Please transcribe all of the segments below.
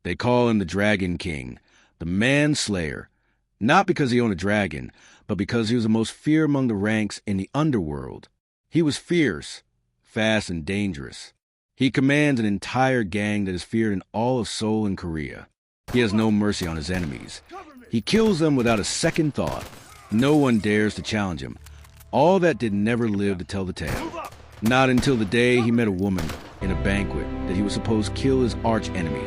They call him the Dragon King, the Manslayer, not because he owned a dragon, but because he was the most feared among the ranks in the underworld. He was fierce, fast, and dangerous. He commands an entire gang that is feared in all of Seoul and Korea. He has no mercy on his enemies. He kills them without a second thought. No one dares to challenge him. All that did never live to tell the tale. Not until the day he met a woman in a banquet that he was supposed to kill his arch-enemy.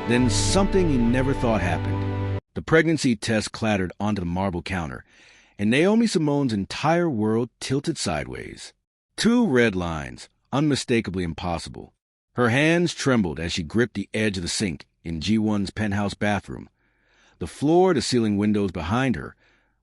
Then something he never thought happened. The pregnancy test clattered onto the marble counter, and Naomi Simone's entire world tilted sideways. 2 red lines, unmistakably impossible. Her hands trembled as she gripped the edge of the sink in G1's penthouse bathroom. The floor-to-ceiling windows behind her,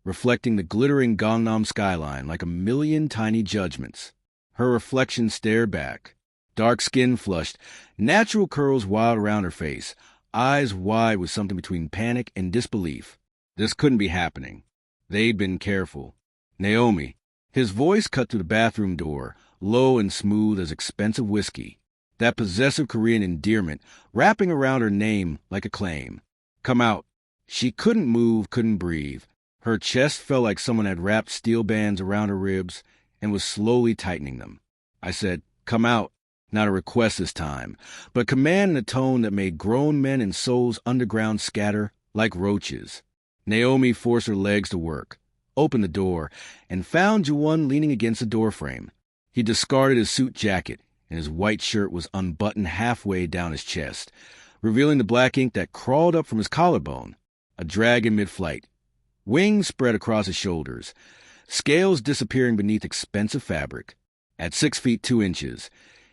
reflecting the glittering Gangnam skyline like a million tiny judgments. Her reflection stared back, dark skin flushed, natural curls wild around her face, eyes wide with something between panic and disbelief. This couldn't be happening. They'd been careful. Naomi. His voice cut through the bathroom door, low and smooth as expensive whiskey. That possessive Korean endearment wrapping around her name like a claim. Come out. She couldn't move, couldn't breathe. Her chest felt like someone had wrapped steel bands around her ribs and was slowly tightening them. I said, come out. Not a request this time, but command in a tone that made grown men in Seoul's underground scatter like roaches. Naomi forced her legs to work, opened the door, and found Ji-won leaning against the doorframe. He discarded his suit jacket, and his white shirt was unbuttoned halfway down his chest, revealing the black ink that crawled up from his collarbone. A dragon mid-flight. Wings spread across his shoulders, scales disappearing beneath expensive fabric. At 6 feet 2 inches,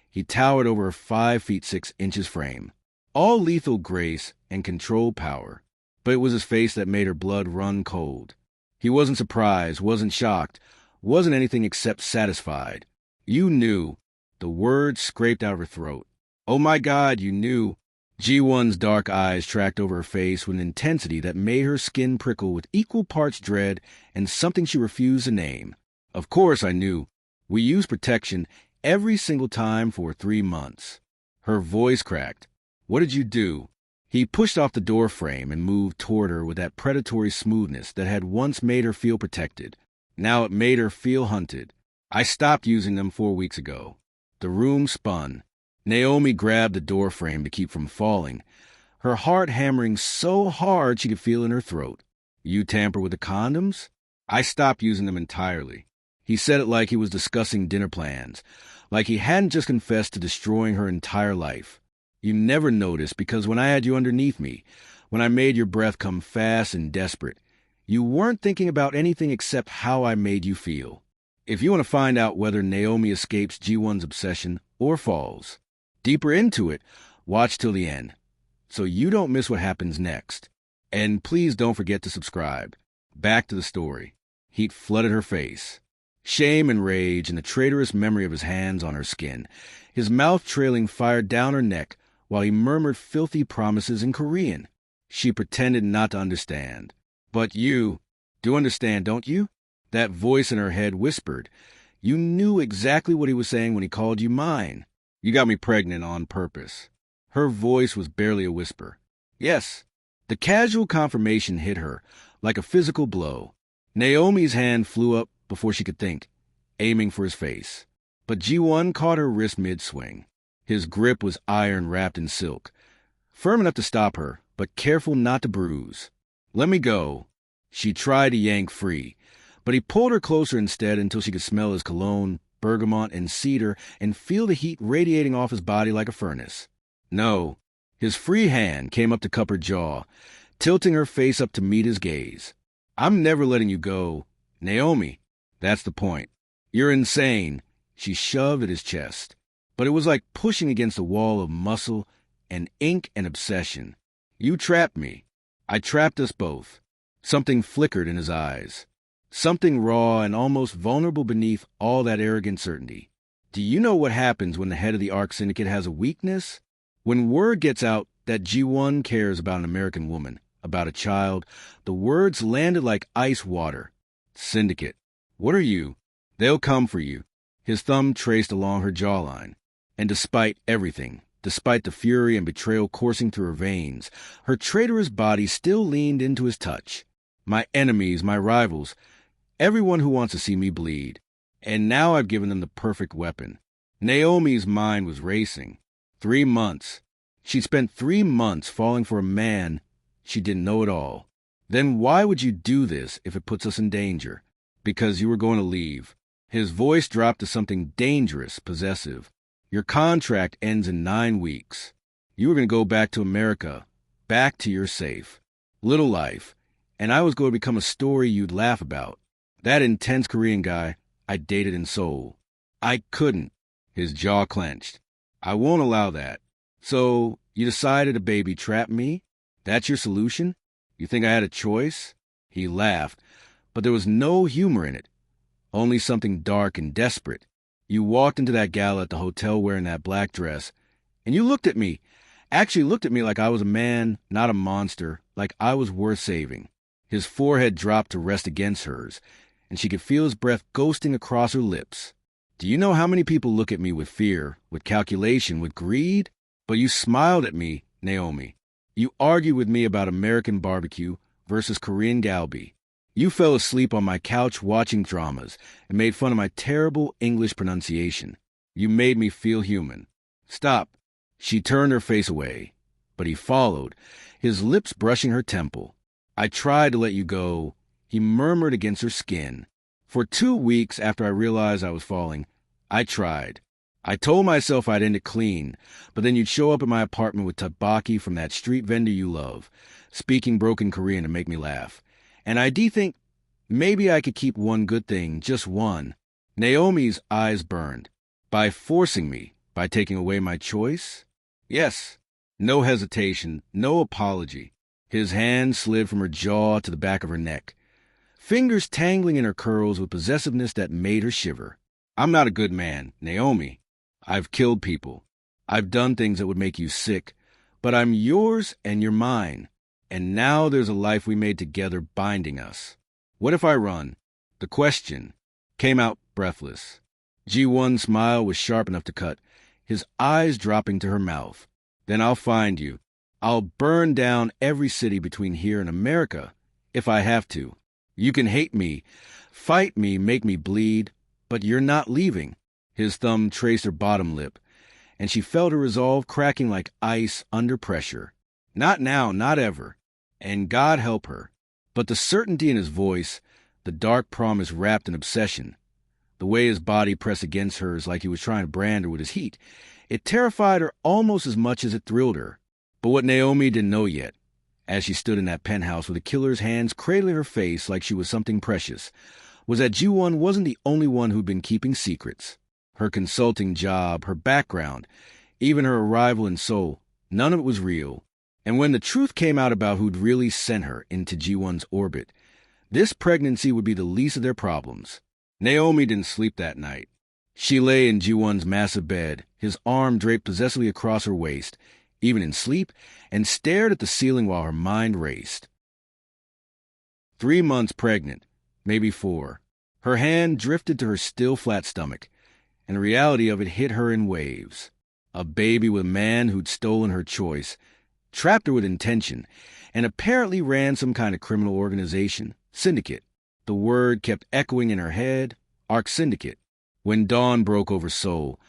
he towered over a 5 feet 6 inches frame. All lethal grace and controlled power. But it was his face that made her blood run cold. He wasn't surprised, wasn't shocked, wasn't anything except satisfied. You knew. The words scraped out of her throat. Oh my God, you knew. Ji-won's dark eyes tracked over her face with an intensity that made her skin prickle with equal parts dread and something she refused to name. Of course I knew. We used protection every single time for 3 months. Her voice cracked. What did you do? He pushed off the door frame and moved toward her with that predatory smoothness that had once made her feel protected. Now it made her feel hunted. I stopped using them 4 weeks ago. The room spun. Naomi grabbed the door frame to keep from falling, her heart hammering so hard she could feel in her throat. You tamper with the condoms? I stopped using them entirely. He said it like he was discussing dinner plans, like he hadn't just confessed to destroying her entire life. You never noticed because when I had you underneath me, when I made your breath come fast and desperate, you weren't thinking about anything except how I made you feel. If you want to find out whether Naomi escapes Ji-won's obsession or falls, deeper into it, watch till the end, so you don't miss what happens next. And please don't forget to subscribe. Back to the story. Heat flooded her face. Shame and rage and the traitorous memory of his hands on her skin, his mouth trailing fire down her neck while he murmured filthy promises in Korean. She pretended not to understand. But you do understand, don't you? That voice in her head whispered. You knew exactly what he was saying when he called you mine. You got me pregnant on purpose. Her voice was barely a whisper. Yes. The casual confirmation hit her like a physical blow. Naomi's hand flew up before she could think, aiming for his face. But Ji-won caught her wrist mid-swing. His grip was iron wrapped in silk, firm enough to stop her, but careful not to bruise. Let me go. She tried to yank free, but he pulled her closer instead until she could smell his cologne, bergamot, and cedar and feel the heat radiating off his body like a furnace. No. His free hand came up to cup her jaw, tilting her face up to meet his gaze. I'm never letting you go. Naomi. That's the point. You're insane. She shoved at his chest. But it was like pushing against a wall of muscle and ink and obsession. You trapped me. I trapped us both. Something flickered in his eyes. Something raw and almost vulnerable beneath all that arrogant certainty. Do you know what happens when the head of the ARC Syndicate has a weakness? When word gets out that Ji-won cares about an American woman, about a child, the words landed like ice water. Syndicate. What are you? They'll come for you. His thumb traced along her jawline. And despite everything, Despite the fury and betrayal coursing through her veins, her traitorous body still leaned into his touch. My enemies, my rivals, everyone who wants to see me bleed. And now I've given them the perfect weapon. Naomi's mind was racing. 3 months. She'd spent 3 months falling for a man she didn't know at all. Then why would you do this if it puts us in danger? Because you were going to leave. His voice dropped to something dangerous, possessive. Your contract ends in 9 weeks. You were going to go back to America, back to your safe, little life, and I was going to become a story you'd laugh about. That intense Korean guy I dated in Seoul. I couldn't. His jaw clenched. I won't allow that. So, you decided to baby trap me? That's your solution? You think I had a choice? He laughed, but there was no humor in it. Only something dark and desperate. You walked into that gala at the hotel wearing that black dress, and you looked at me. Actually looked at me like I was a man, not a monster, like I was worth saving. His forehead dropped to rest against hers, and she could feel his breath ghosting across her lips. Do you know how many people look at me with fear, with calculation, with greed? But you smiled at me, Naomi. You argued with me about American barbecue versus Korean galbi. You fell asleep on my couch watching dramas and made fun of my terrible English pronunciation. You made me feel human. Stop. She turned her face away, but he followed, his lips brushing her temple. I tried to let you go, he murmured against her skin. For 2 weeks after I realized I was falling, I tried. I told myself I'd end it clean, but then you'd show up at my apartment with tteokbokki from that street vendor you love, speaking broken Korean to make me laugh. And I think maybe I could keep one good thing, just one. Naomi's eyes burned. By forcing me, by taking away my choice? Yes. No hesitation, no apology. His hand slid from her jaw to the back of her neck, fingers tangling in her curls with possessiveness that made her shiver. I'm not a good man, Naomi. I've killed people. I've done things that would make you sick, but I'm yours and you're mine. And now there's a life we made together binding us. What if I run? The question came out breathless. Ji-won's smile was sharp enough to cut, his eyes dropping to her mouth. Then I'll find you. I'll burn down every city between here and America, if I have to. You can hate me, fight me, make me bleed, but you're not leaving. His thumb traced her bottom lip, and she felt her resolve cracking like ice under pressure. Not now, not ever. And God help her. But the certainty in his voice, the dark promise wrapped in obsession, the way his body pressed against hers like he was trying to brand her with his heat, it terrified her almost as much as it thrilled her. But what Naomi didn't know yet, as she stood in that penthouse with the killer's hands cradling her face like she was something precious, was that Ji-won wasn't the only one who'd been keeping secrets. Her consulting job, her background, even her arrival in Seoul, none of it was real. And when the truth came out about who'd really sent her into Ji-won's orbit, this pregnancy would be the least of their problems. Naomi didn't sleep that night. She lay in Ji-won's massive bed, his arm draped possessively across her waist, even in sleep, and stared at the ceiling while her mind raced. 3 months pregnant, maybe 4. Her hand drifted to her still flat stomach, and the reality of it hit her in waves. A baby with a man who'd stolen her choice, trapped her with intention, and apparently ran some kind of criminal organization, syndicate. The word kept echoing in her head, Arc Syndicate. When dawn broke over Seoul,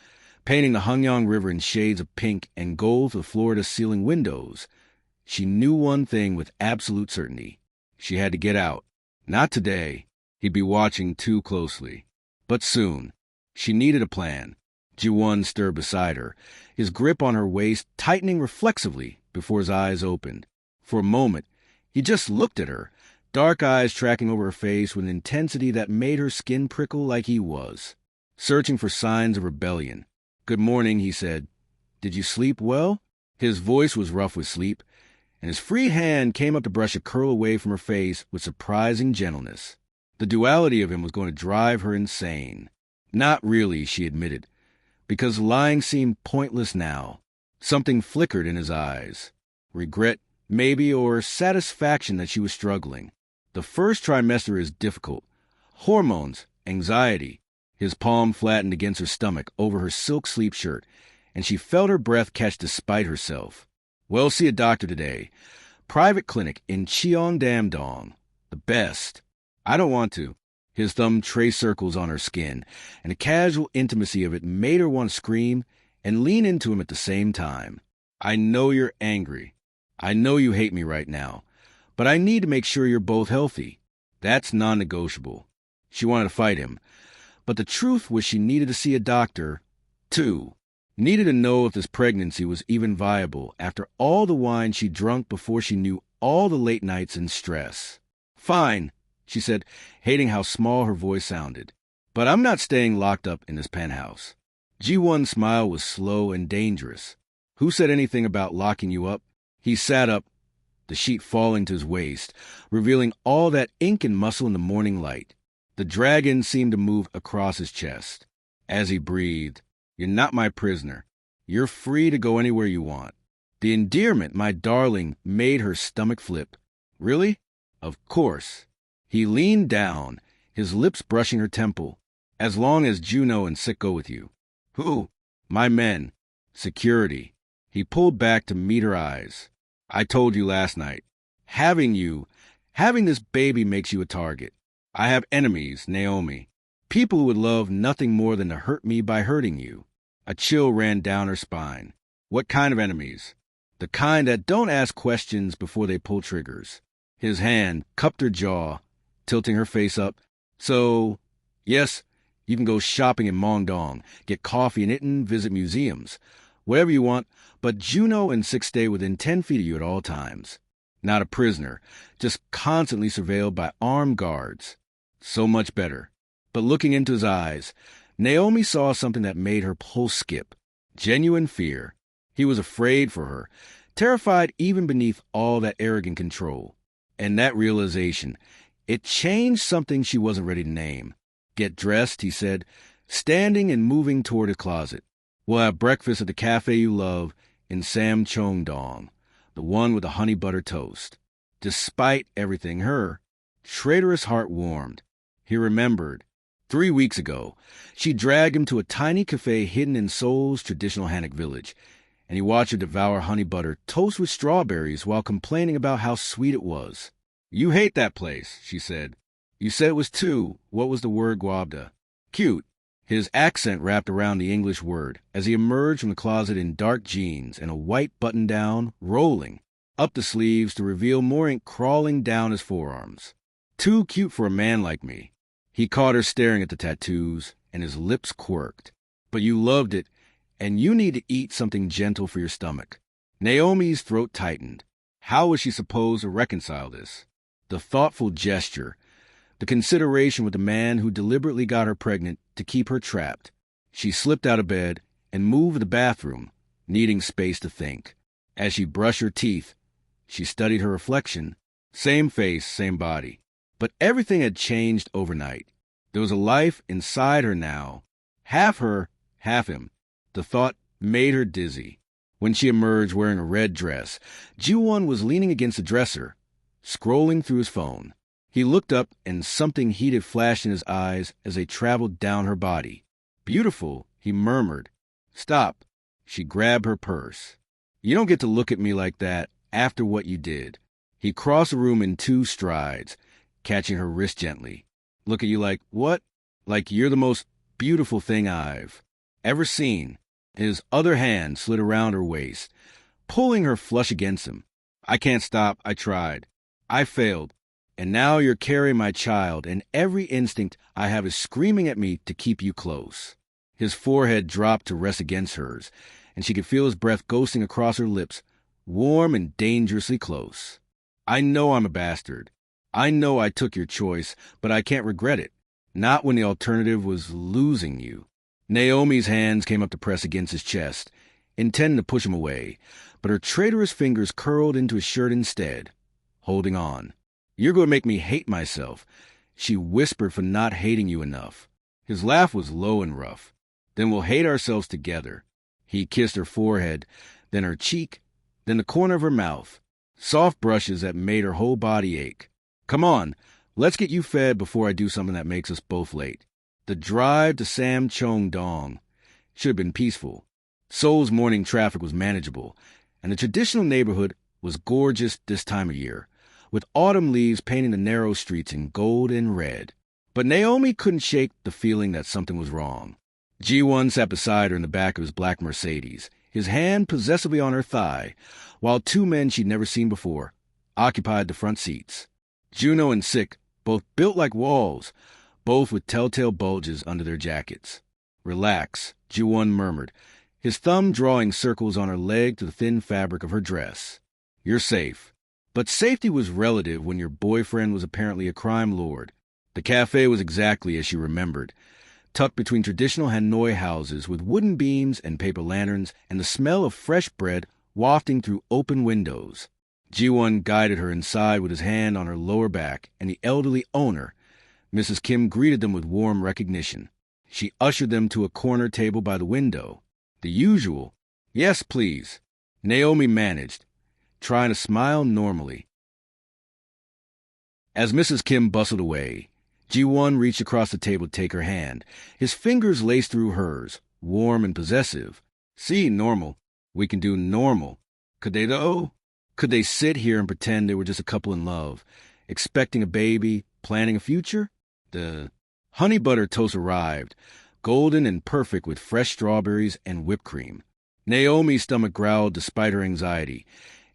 painting the Hangyang River in shades of pink and gold for Florida ceiling windows, she knew one thing with absolute certainty. She had to get out. Not today. He'd be watching too closely. But soon. She needed a plan. Ji-won stirred beside her, his grip on her waist tightening reflexively before his eyes opened. For a moment, he just looked at her, dark eyes tracking over her face with an intensity that made her skin prickle like he was, searching for signs of rebellion. "Good morning," he said. "Did you sleep well?" His voice was rough with sleep, and his free hand came up to brush a curl away from her face with surprising gentleness. The duality of him was going to drive her insane. Not really, she admitted, because lying seemed pointless now. Something flickered in his eyes. Regret, maybe, or satisfaction that she was struggling. The first trimester is difficult. Hormones, anxiety. His palm flattened against her stomach over her silk sleep shirt, and she felt her breath catch despite herself. Well, see a doctor today. Private clinic in Cheongdam-dong. The best. I don't want to. His thumb traced circles on her skin, and the casual intimacy of it made her want to scream and lean into him at the same time. I know you're angry. I know you hate me right now, but I need to make sure you're both healthy. That's non-negotiable. She wanted to fight him, but the truth was she needed to see a doctor, too. Needed to know if this pregnancy was even viable after all the wine she drunk before she knew all the late nights and stress. Fine, she said, hating how small her voice sounded. But I'm not staying locked up in this penthouse. Ji-won's smile was slow and dangerous. Who said anything about locking you up? He sat up, the sheet falling to his waist, revealing all that ink and muscle in the morning light. The dragon seemed to move across his chest. As he breathed, "You're not my prisoner. You're free to go anywhere you want." The endearment, my darling, made her stomach flip. Really? Of course. He leaned down, his lips brushing her temple. As long as Juno and Sick go with you. Who? My men. Security. He pulled back to meet her eyes. I told you last night. Having this baby makes you a target. I have enemies, Naomi. People who would love nothing more than to hurt me by hurting you. A chill ran down her spine. What kind of enemies? The kind that don't ask questions before they pull triggers. His hand cupped her jaw, tilting her face up. So, yes, you can go shopping in Mongdong, get coffee in Itten, visit museums. Whatever you want, but Juno and Sick stay within 10 feet of you at all times. Not a prisoner, just constantly surveilled by armed guards. So much better. But looking into his eyes, Naomi saw something that made her pulse skip. Genuine fear. He was afraid for her, terrified even beneath all that arrogant control. And that realization, it changed something she wasn't ready to name. Get dressed, he said, standing and moving toward his closet. We'll have breakfast at the cafe you love in Samcheong-dong, the one with the honey butter toast. Despite everything, her traitorous heart warmed. He remembered. 3 weeks ago, she dragged him to a tiny cafe hidden in Seoul's traditional Hanok village, and he watched her devour honey butter toast with strawberries while complaining about how sweet it was. You hate that place, she said. You said it was too. What was the word, Guabda? Cute. His accent wrapped around the English word as he emerged from the closet in dark jeans and a white button-down, rolling up the sleeves to reveal more ink crawling down his forearms. Too cute for a man like me. He caught her staring at the tattoos, and his lips quirked. But you loved it, and you need to eat something gentle for your stomach. Naomi's throat tightened. How was she supposed to reconcile this? The thoughtful gesture, the consideration with the man who deliberately got her pregnant to keep her trapped. She slipped out of bed and moved to the bathroom, needing space to think. As she brushed her teeth, she studied her reflection. Same face, same body. But everything had changed overnight. There was a life inside her now. Half her, half him. The thought made her dizzy. When she emerged wearing a red dress, Ji-won was leaning against the dresser, scrolling through his phone. He looked up and something heated flashed in his eyes as they traveled down her body. Beautiful, he murmured. Stop. She grabbed her purse. You don't get to look at me like that after what you did. He crossed the room in 2 strides, catching her wrist gently. Look at you like, what? Like you're the most beautiful thing I've ever seen. His other hand slid around her waist, pulling her flush against him. I can't stop. I tried. I failed. And now you're carrying my child, and every instinct I have is screaming at me to keep you close. His forehead dropped to rest against hers, and she could feel his breath ghosting across her lips, warm and dangerously close. I know I'm a bastard. I know I took your choice, but I can't regret it. Not when the alternative was losing you. Naomi's hands came up to press against his chest, intending to push him away, but her traitorous fingers curled into his shirt instead, holding on. You're going to make me hate myself, she whispered, for not hating you enough. His laugh was low and rough. Then we'll hate ourselves together. He kissed her forehead, then her cheek, then the corner of her mouth. Soft brushes that made her whole body ache. Come on, let's get you fed before I do something that makes us both late. The drive to Samcheong-dong should have been peaceful. Seoul's morning traffic was manageable, and the traditional neighborhood was gorgeous this time of year, with autumn leaves painting the narrow streets in gold and red. But Naomi couldn't shake the feeling that something was wrong. Ji-won sat beside her in the back of his black Mercedes, his hand possessively on her thigh, while two men she'd never seen before occupied the front seats. Juno and Sik, both built like walls, both with telltale bulges under their jackets. "Relax," Ji-won murmured, his thumb drawing circles on her leg to the thin fabric of her dress. "You're safe." But safety was relative when your boyfriend was apparently a crime lord. The cafe was exactly as she remembered, tucked between traditional Hanoi houses with wooden beams and paper lanterns and the smell of fresh bread wafting through open windows. Ji-won guided her inside with his hand on her lower back, and the elderly owner, Mrs. Kim, greeted them with warm recognition. She ushered them to a corner table by the window. The usual, "Yes, please," Naomi managed, trying to smile normally. As Mrs. Kim bustled away, Ji-won reached across the table to take her hand, his fingers laced through hers, warm and possessive. "See, normal. We can do normal. Could they, though? Could they sit here and pretend they were just a couple in love, expecting a baby, planning a future?" The honey butter toast arrived, golden and perfect with fresh strawberries and whipped cream. Naomi's stomach growled despite her anxiety,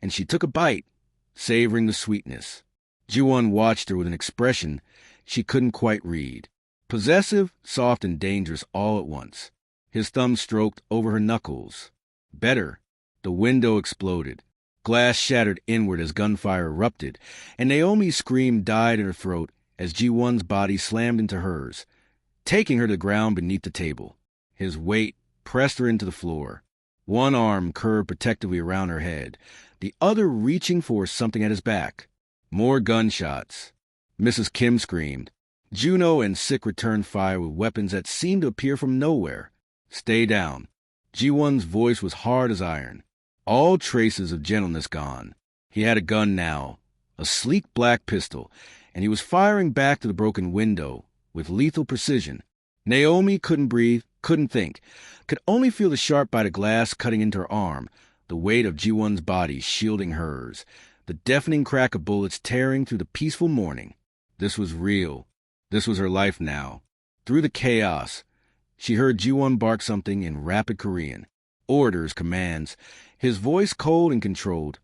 and she took a bite, savoring the sweetness. Ji-won watched her with an expression she couldn't quite read. Possessive, soft, and dangerous all at once. His thumb stroked over her knuckles. Better. The window exploded. Glass shattered inward as gunfire erupted, and Naomi's scream died in her throat as Ji-won's body slammed into hers, taking her to the ground beneath the table. His weight pressed her into the floor. One arm curved protectively around her head, the other reaching for something at his back. More gunshots. Mrs. Kim screamed. Juno and Sik returned fire with weapons that seemed to appear from nowhere. "Stay down." Ji-won's voice was hard as iron. All traces of gentleness gone. He had a gun now, a sleek black pistol, and he was firing back to the broken window with lethal precision. Naomi couldn't breathe, couldn't think, could only feel the sharp bite of glass cutting into her arm, the weight of Ji-won's body shielding hers, the deafening crack of bullets tearing through the peaceful morning. This was real. This was her life now. Through the chaos, she heard Ji-won bark something in rapid Korean. Orders, commands, his voice cold and controlled.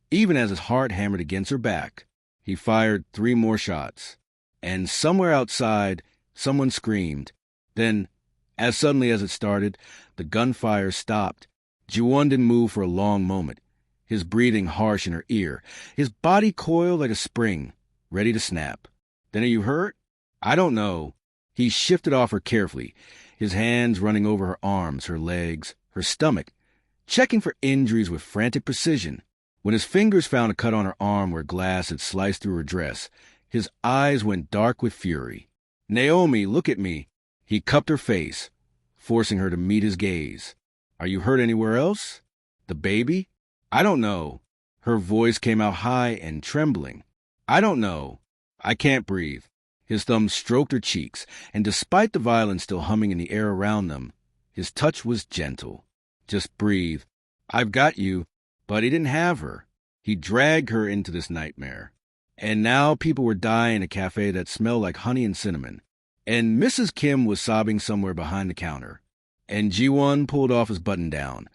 Even as his heart hammered against her back, he fired 3 more shots. And somewhere outside, someone screamed. Then, as suddenly as it started, the gunfire stopped. Ji-won didn't move for a long moment, his breathing harsh in her ear, his body coiled like a spring, ready to snap. "Then are you hurt?" "I don't know." He shifted off her carefully, his hands running over her arms, her legs, her stomach, checking for injuries with frantic precision. When his fingers found a cut on her arm where glass had sliced through her dress, his eyes went dark with fury. "Naomi, look at me." He cupped her face, forcing her to meet his gaze. "Are you hurt anywhere else? The baby?" "I don't know." Her voice came out high and trembling. "I don't know. I can't breathe." His thumb stroked her cheeks, and despite the violence still humming in the air around them, his touch was gentle. "Just breathe. I've got you." But he didn't have her. He dragged her into this nightmare. And now people were dying in a cafe that smelled like honey and cinnamon. And Mrs. Kim was sobbing somewhere behind the counter. And Ji-won pulled off his button-down,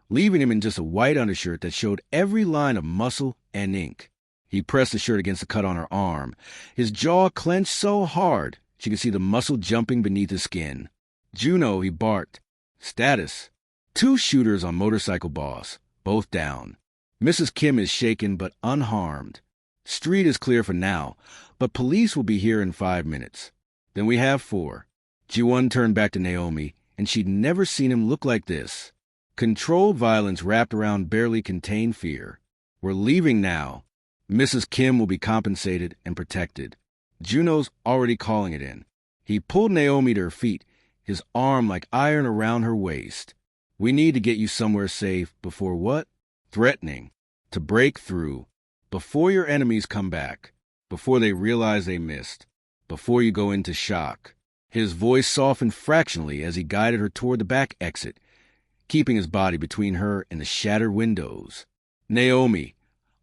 leaving him in just a white undershirt that showed every line of muscle and ink. He pressed the shirt against the cut on her arm, his jaw clenched so hard she could see the muscle jumping beneath his skin. "Juno," he barked. "Status." 2 shooters on Motorcycle Boss, both down. Mrs. Kim is shaken but unharmed. Street is clear for now, but police will be here in 5 minutes. Then we have 4. Ji-won turned back to Naomi, and she'd never seen him look like this. Controlled violence wrapped around barely contained fear. "We're leaving now. Mrs. Kim will be compensated and protected. Juno's already calling it in." He pulled Naomi to her feet, his arm like iron around her waist. "We need to get you somewhere safe before what?" "Threatening. To break through. Before your enemies come back. Before they realize they missed. Before you go into shock." His voice softened fractionally as he guided her toward the back exit, keeping his body between her and the shattered windows. Naomi,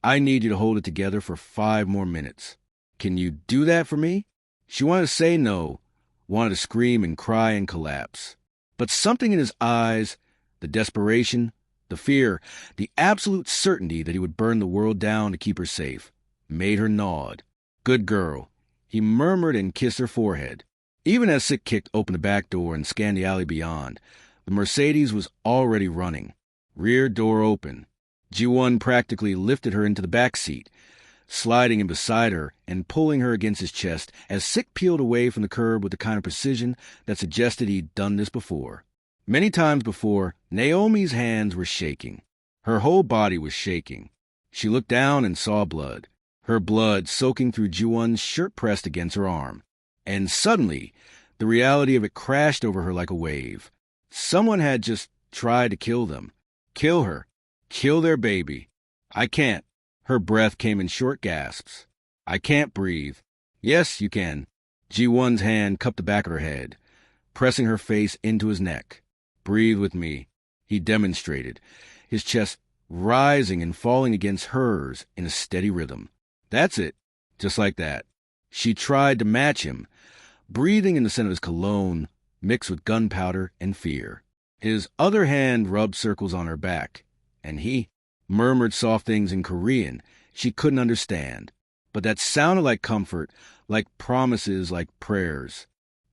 I need you to hold it together for 5 more minutes. Can you do that for me? She wanted to say no, wanted to scream and cry and collapse. But something in his eyes, the desperation, the fear, the absolute certainty that he would burn the world down to keep her safe, made her nod. Good girl. He murmured and kissed her forehead. Even as Sick kicked open the back door and scanned the alley beyond, the Mercedes was already running. Rear door open. Ji-won practically lifted her into the back seat, sliding in beside her and pulling her against his chest as Sick peeled away from the curb with the kind of precision that suggested he'd done this before. Many times before, Naomi's hands were shaking. Her whole body was shaking. She looked down and saw blood, her blood soaking through Ji-won's shirt pressed against her arm. And suddenly, the reality of it crashed over her like a wave. Someone had just tried to kill them. Kill her. Kill their baby. I can't. Her breath came in short gasps. I can't breathe. Yes, you can. Ji-won's hand cupped the back of her head, pressing her face into his neck. Breathe with me, he demonstrated, his chest rising and falling against hers in a steady rhythm. That's it. Just like that. She tried to match him, breathing in the scent of his cologne, mixed with gunpowder and fear. His other hand rubbed circles on her back, and he murmured soft things in Korean she couldn't understand, but that sounded like comfort, like promises, like prayers.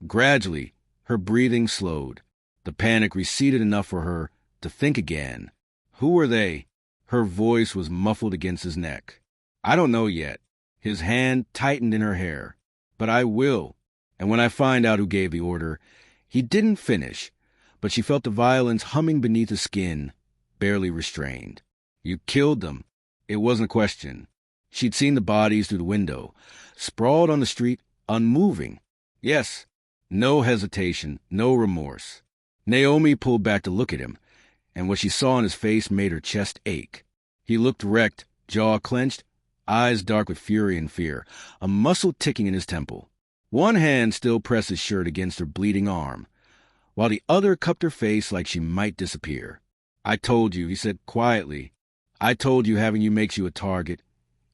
Gradually, her breathing slowed. The panic receded enough for her to think again. Who were they? Her voice was muffled against his neck. I don't know yet. His hand tightened in her hair. But I will. And when I find out who gave the order, he didn't finish, but she felt the violence humming beneath his skin, barely restrained. You killed them. It wasn't a question. She'd seen the bodies through the window, sprawled on the street, unmoving. Yes, no hesitation, no remorse. Naomi pulled back to look at him, and what she saw in his face made her chest ache. He looked wrecked, jaw clenched, eyes dark with fury and fear, a muscle ticking in his temple. One hand still pressed his shirt against her bleeding arm, while the other cupped her face like she might disappear. I told you, he said quietly. I told you having you makes you a target,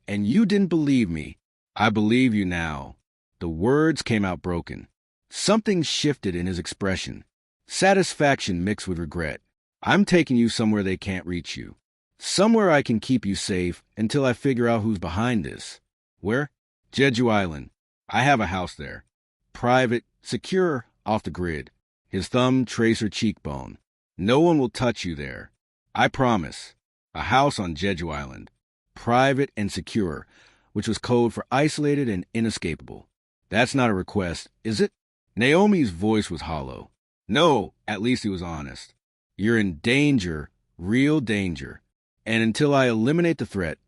and you didn't believe me. I believe you now. The words came out broken. Something shifted in his expression. Satisfaction mixed with regret. I'm taking you somewhere they can't reach you. Somewhere I can keep you safe until I figure out who's behind this. Where? Jeju Island. I have a house there. Private, secure, off the grid. His thumb traced her cheekbone. No one will touch you there. I promise. A house on Jeju Island. Private and secure, which was code for isolated and inescapable. That's not a request, is it? Naomi's voice was hollow. No, at least he was honest. You're in danger, real danger. And until I eliminate the threat,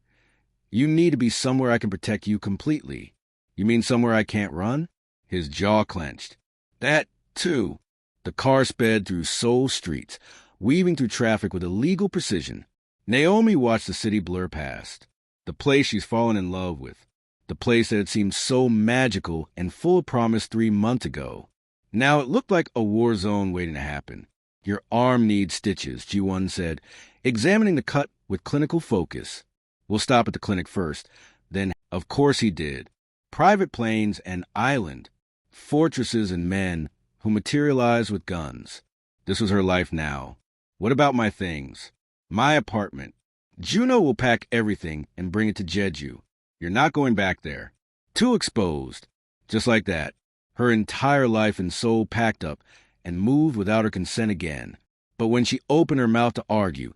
you need to be somewhere I can protect you completely. You mean somewhere I can't run? His jaw clenched. That, too. The car sped through Seoul streets, weaving through traffic with illegal precision. Naomi watched the city blur past. The place she's fallen in love with. The place that had seemed so magical and full of promise 3 months ago. Now it looked like a war zone waiting to happen. Your arm needs stitches, Ji-won said, examining the cut with clinical focus. We'll stop at the clinic first. Then, of course he did. Private planes and island. Fortresses and men who materialized with guns. This was her life now. What about my things? My apartment. Juno will pack everything and bring it to Jeju. You're not going back there. Too exposed. Just like that. Her entire life in Seoul packed up and moved without her consent again. But when she opened her mouth to argue,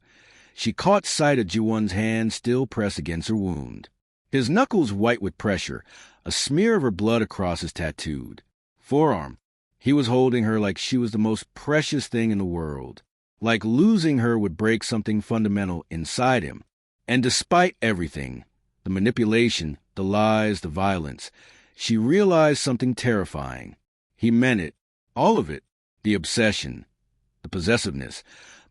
she caught sight of Ji-won's hand still pressed against her wound. His knuckles white with pressure, a smear of her blood across his tattooed forearm. He was holding her like she was the most precious thing in the world. Like losing her would break something fundamental inside him. And despite everything, the manipulation, the lies, the violence, she realized something terrifying. He meant it. All of it. The obsession. The possessiveness.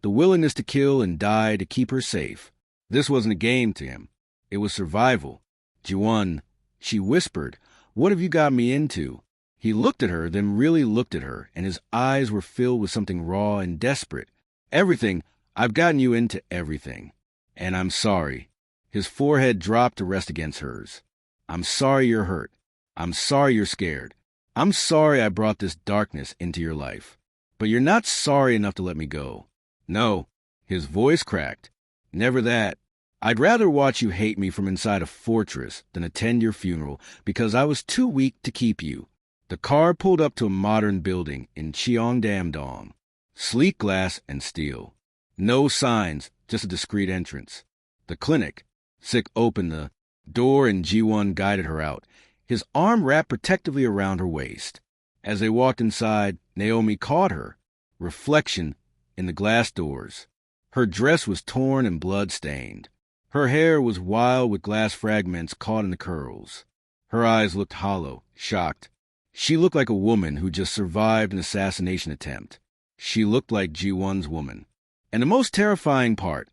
The willingness to kill and die to keep her safe. This wasn't a game to him. It was survival. Ji-won, she whispered, what have you got me into? He looked at her, then really looked at her, and his eyes were filled with something raw and desperate. Everything. I've gotten you into everything. And I'm sorry. His forehead dropped to rest against hers. I'm sorry you're hurt. I'm sorry you're scared. I'm sorry I brought this darkness into your life. But you're not sorry enough to let me go. No. His voice cracked. Never that. I'd rather watch you hate me from inside a fortress than attend your funeral because I was too weak to keep you. The car pulled up to a modern building in Cheongdam-dong. Sleek glass and steel. No signs, just a discreet entrance. The clinic. Sik opened the door and Ji-won guided her out, his arm wrapped protectively around her waist. As they walked inside, Naomi caught her reflection in the glass doors. Her dress was torn and blood-stained. Her hair was wild with glass fragments caught in the curls. Her eyes looked hollow, shocked. She looked like a woman who just survived an assassination attempt. She looked like Ji-won's woman. And the most terrifying part,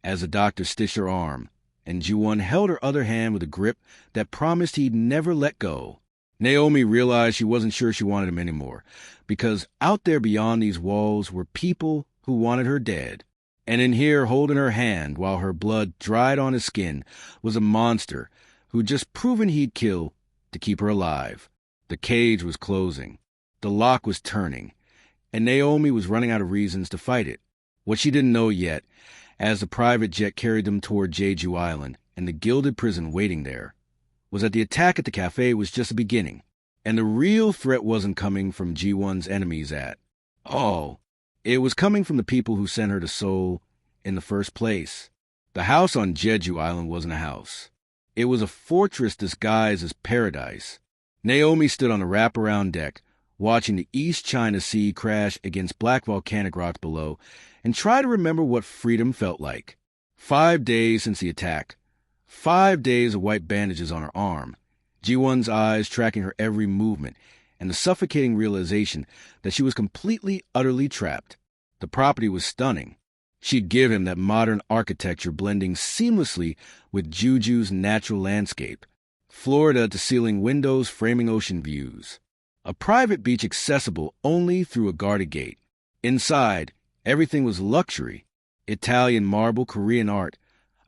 as the doctor stitched her arm, and Ji-won held her other hand with a grip that promised he'd never let go. Naomi realized she wasn't sure she wanted him anymore, because out there beyond these walls were people who wanted her dead. And in here, holding her hand while her blood dried on his skin, was a monster who'd just proven he'd kill to keep her alive. The cage was closing. The lock was turning. And Naomi was running out of reasons to fight it. What she didn't know yet, as the private jet carried them toward Jeju Island and the gilded prison waiting there, was that the attack at the cafe was just a beginning, and the real threat wasn't coming from Ji-won's enemies it was coming from the people who sent her to Seoul in the first place. The house on Jeju Island wasn't a house. It was a fortress disguised as paradise. Naomi stood on the wraparound deck, watching the East China Sea crash against black volcanic rocks below, and tried to remember what freedom felt like. 5 days since the attack. 5 days of white bandages on her arm. Ji-won's eyes tracking her every movement, and the suffocating realization that she was completely, utterly trapped. The property was stunning. She'd give him that modern architecture blending seamlessly with Jeju's natural landscape. Floor-to-ceiling windows framing ocean views. A private beach accessible only through a guarded gate. Inside, everything was luxury. Italian marble, Korean art.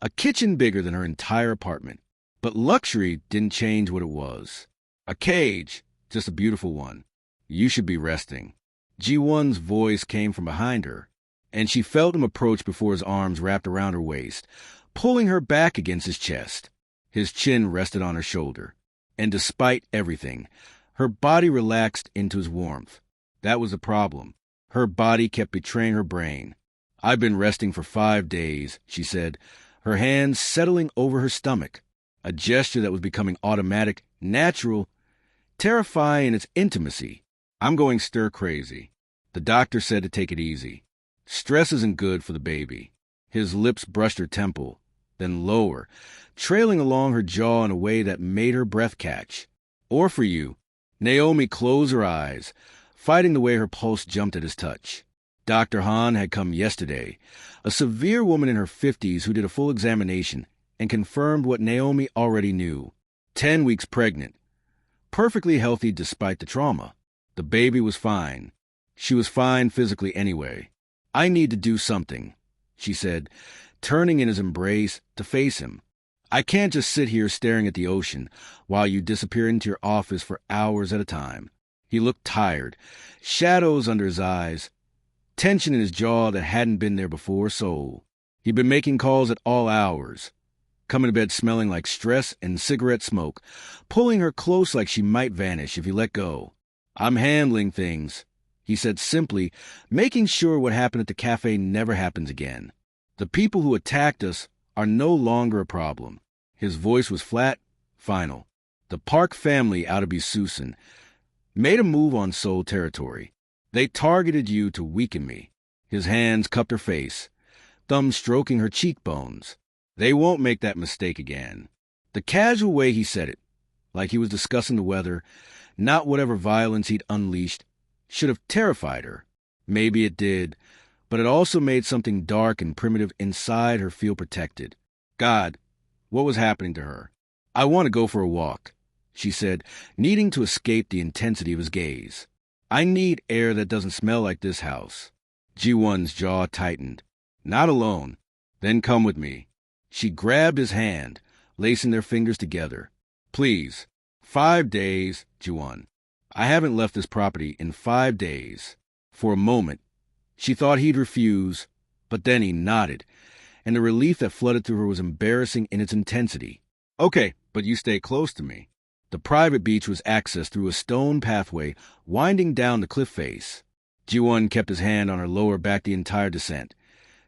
A kitchen bigger than her entire apartment. But luxury didn't change what it was. A cage. Just a beautiful one. You should be resting. Ji-won's voice came from behind her, and she felt him approach before his arms wrapped around her waist, pulling her back against his chest. His chin rested on her shoulder, and despite everything, her body relaxed into his warmth. That was the problem. Her body kept betraying her brain. I've been resting for 5 days, she said, her hands settling over her stomach, a gesture that was becoming automatic, natural, terrifying in its intimacy. I'm going stir-crazy. The doctor said to take it easy. Stress isn't good for the baby. His lips brushed her temple, then lower, trailing along her jaw in a way that made her breath catch. Or for you. Naomi closed her eyes, fighting the way her pulse jumped at his touch. Dr. Han had come yesterday, a severe woman in her 50s who did a full examination and confirmed what Naomi already knew. 10 weeks pregnant. Perfectly healthy despite the trauma. The baby was fine. She was fine physically anyway. I need to do something, she said, turning in his embrace to face him. I can't just sit here staring at the ocean while you disappear into your office for hours at a time. He looked tired, shadows under his eyes, tension in his jaw that hadn't been there before Seoul. He'd been making calls at all hours, coming to bed smelling like stress and cigarette smoke, pulling her close like she might vanish if he let go. I'm handling things, he said simply, making sure what happened at the cafe never happens again. The people who attacked us are no longer a problem. His voice was flat, final. The Park family out of Bisusen made a move on Seoul territory. They targeted you to weaken me. His hands cupped her face, thumbs stroking her cheekbones. They won't make that mistake again. The casual way he said it, like he was discussing the weather, not whatever violence he'd unleashed, should have terrified her. Maybe it did, but it also made something dark and primitive inside her feel protected. God, what was happening to her? I want to go for a walk, she said, needing to escape the intensity of his gaze. I need air that doesn't smell like this house. Ji-won's jaw tightened. Not alone. Then come with me. She grabbed his hand, lacing their fingers together. Please. 5 days, Ji-won. I haven't left this property in 5 days. For a moment, she thought he'd refuse, but then he nodded, and the relief that flooded through her was embarrassing in its intensity. Okay, but you stay close to me. The private beach was accessed through a stone pathway winding down the cliff face. Ji-won kept his hand on her lower back the entire descent,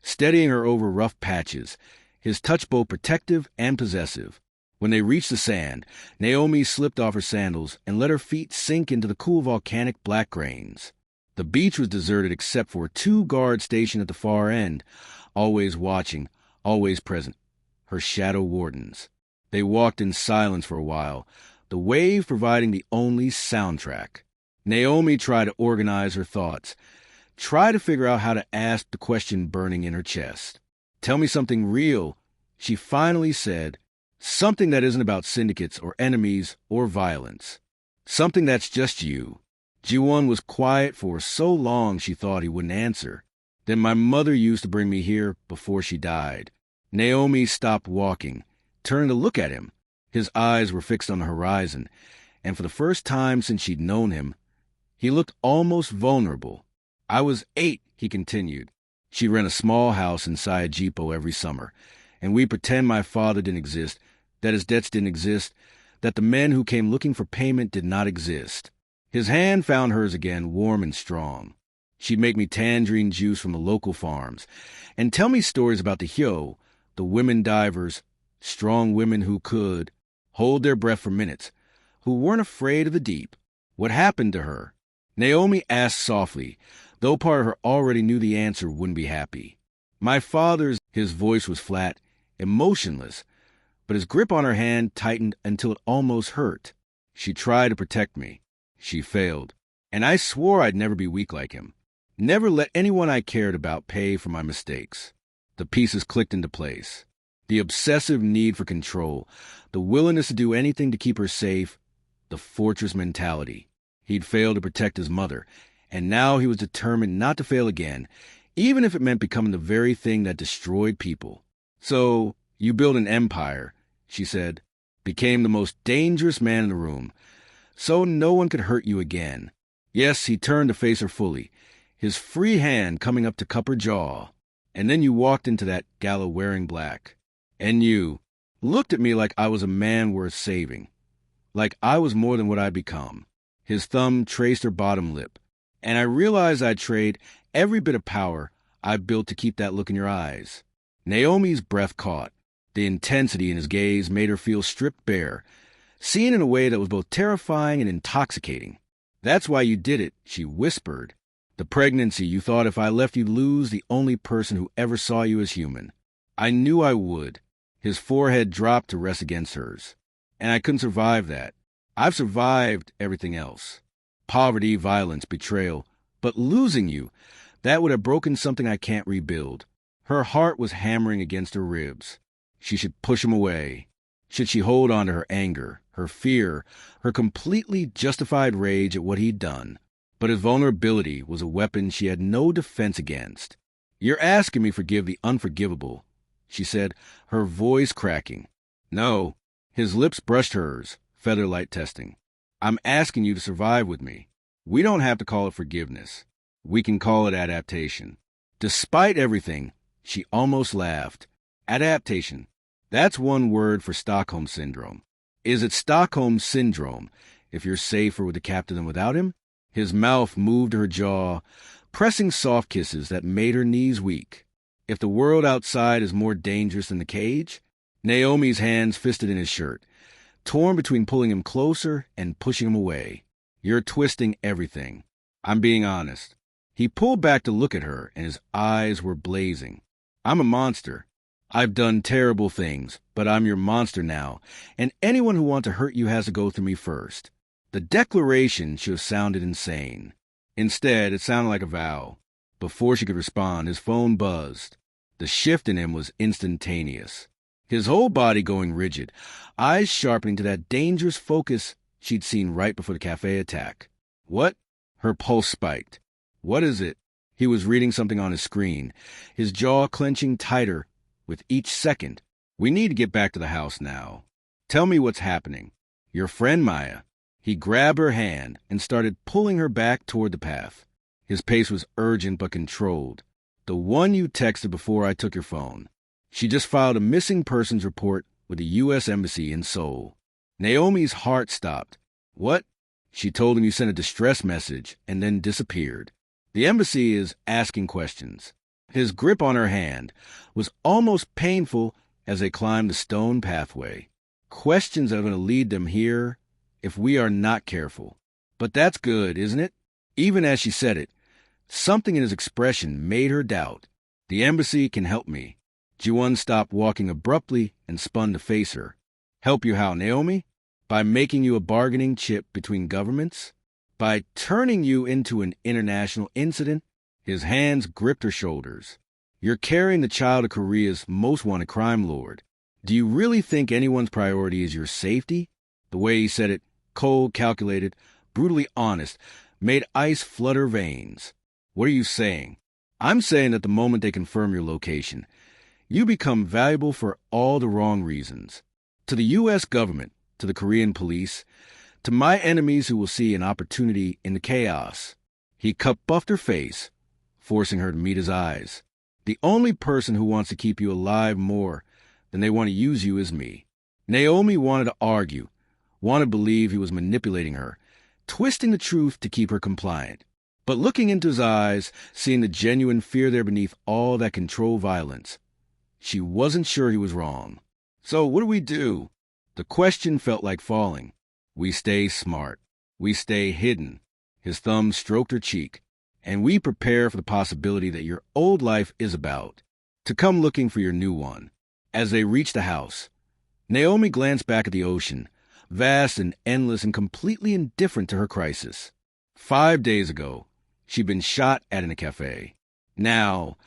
steadying her over rough patches, his touch both protective and possessive. When they reached the sand, Naomi slipped off her sandals and let her feet sink into the cool volcanic black grains. The beach was deserted except for 2 guards stationed at the far end, always watching, always present, her shadow wardens. They walked in silence for a while, the wave providing the only soundtrack. Naomi tried to organize her thoughts, try to figure out how to ask the question burning in her chest. Tell me something real, she finally said, something that isn't about syndicates or enemies or violence. Something that's just you. Ji-won was quiet for so long she thought he wouldn't answer. Then my mother used to bring me here before she died. Naomi stopped walking, turned to look at him. His eyes were fixed on the horizon, and for the first time since she'd known him, he looked almost vulnerable. I was 8, he continued. She'd rent a small house inside Jipo every summer, and we'd pretend my father didn't exist, that his debts didn't exist, that the men who came looking for payment did not exist. His hand found hers again, warm and strong. She'd make me tangerine juice from the local farms, and tell me stories about the Hyo, the women divers, strong women who could hold their breath for minutes, who weren't afraid of the deep. What happened to her? Naomi asked softly, though part of her already knew the answer wouldn't be happy. My father's, his voice was flat, emotionless, but his grip on her hand tightened until it almost hurt. She tried to protect me. She failed, and I swore I'd never be weak like him. Never let anyone I cared about pay for my mistakes. The pieces clicked into place. The obsessive need for control, the willingness to do anything to keep her safe, the fortress mentality. He'd failed to protect his mother, and now he was determined not to fail again, even if it meant becoming the very thing that destroyed people. So, you built an empire, she said, became the most dangerous man in the room, so no one could hurt you again. Yes, he turned to face her fully, his free hand coming up to cup her jaw. And then you walked into that gala wearing black. And you looked at me like I was a man worth saving, like I was more than what I'd become. His thumb traced her bottom lip, and I realized I'd trade every bit of power I built to keep that look in your eyes. Naomi's breath caught. The intensity in his gaze made her feel stripped bare, seen in a way that was both terrifying and intoxicating. That's why you did it, she whispered. The pregnancy you thought if I left you'd lose the only person who ever saw you as human. I knew I would. His forehead dropped to rest against hers. And I couldn't survive that. I've survived everything else. Poverty, violence, betrayal. But losing you, that would have broken something I can't rebuild. Her heart was hammering against her ribs. She should push him away. Should she hold on to her anger, her fear, her completely justified rage at what he'd done? But his vulnerability was a weapon she had no defense against. You're asking me to forgive the unforgivable, she said, her voice cracking. No. His lips brushed hers, featherlight testing. I'm asking you to survive with me. We don't have to call it forgiveness. We can call it adaptation. Despite everything, she almost laughed. Adaptation. That's one word for Stockholm Syndrome. Is it Stockholm Syndrome if you're safer with the captain than without him? His mouth moved to her jaw, pressing soft kisses that made her knees weak. If the world outside is more dangerous than the cage? Naomi's hands fisted in his shirt, torn between pulling him closer and pushing him away. You're twisting everything. I'm being honest. He pulled back to look at her, and his eyes were blazing. I'm a monster. I've done terrible things, but I'm your monster now, and anyone who wants to hurt you has to go through me first. The declaration should have sounded insane. Instead, it sounded like a vow. Before she could respond, his phone buzzed. The shift in him was instantaneous. His whole body going rigid, eyes sharpening to that dangerous focus she'd seen right before the cafe attack. What? Her pulse spiked. What is it? He was reading something on his screen, his jaw clenching tighter with each second. "We need to get back to the house now. Tell me what's happening." "Your friend Maya." He grabbed her hand and started pulling her back toward the path. His pace was urgent but controlled. "The one you texted before I took your phone. She just filed a missing persons report with the U.S. Embassy in Seoul." Naomi's heart stopped. "What?" "She told him you sent a distress message and then disappeared. The embassy is asking questions." His grip on her hand was almost painful as they climbed the stone pathway. "Questions are going to lead them here if we are not careful." "But that's good, isn't it?" Even as she said it, something in his expression made her doubt. "The embassy can help me." Ji-won stopped walking abruptly and spun to face her. "Help you how, Naomi? By making you a bargaining chip between governments? By turning you into an international incident?" His hands gripped her shoulders. "You're carrying the child of Korea's most wanted crime lord. Do you really think anyone's priority is your safety?" The way he said it, cold, calculated, brutally honest, made ice flood her veins. "What are you saying?" "I'm saying that the moment they confirm your location, you become valuable for all the wrong reasons. To the U.S. government, to the Korean police, to my enemies who will see an opportunity in the chaos." He cup-buffed her face, forcing her to meet his eyes. "The only person who wants to keep you alive more than they want to use you is me." Naomi wanted to argue, wanted to believe he was manipulating her, twisting the truth to keep her compliant. But looking into his eyes, seeing the genuine fear there beneath all that controlled violence, she wasn't sure he was wrong. "So what do we do?" The question felt like falling. "We stay smart. We stay hidden." His thumb stroked her cheek. "And we prepare for the possibility that your old life is about to come looking for your new one." As they reached the house, Naomi glanced back at the ocean, vast and endless and completely indifferent to her crisis. 5 days ago, she'd been shot at in a cafe. Now,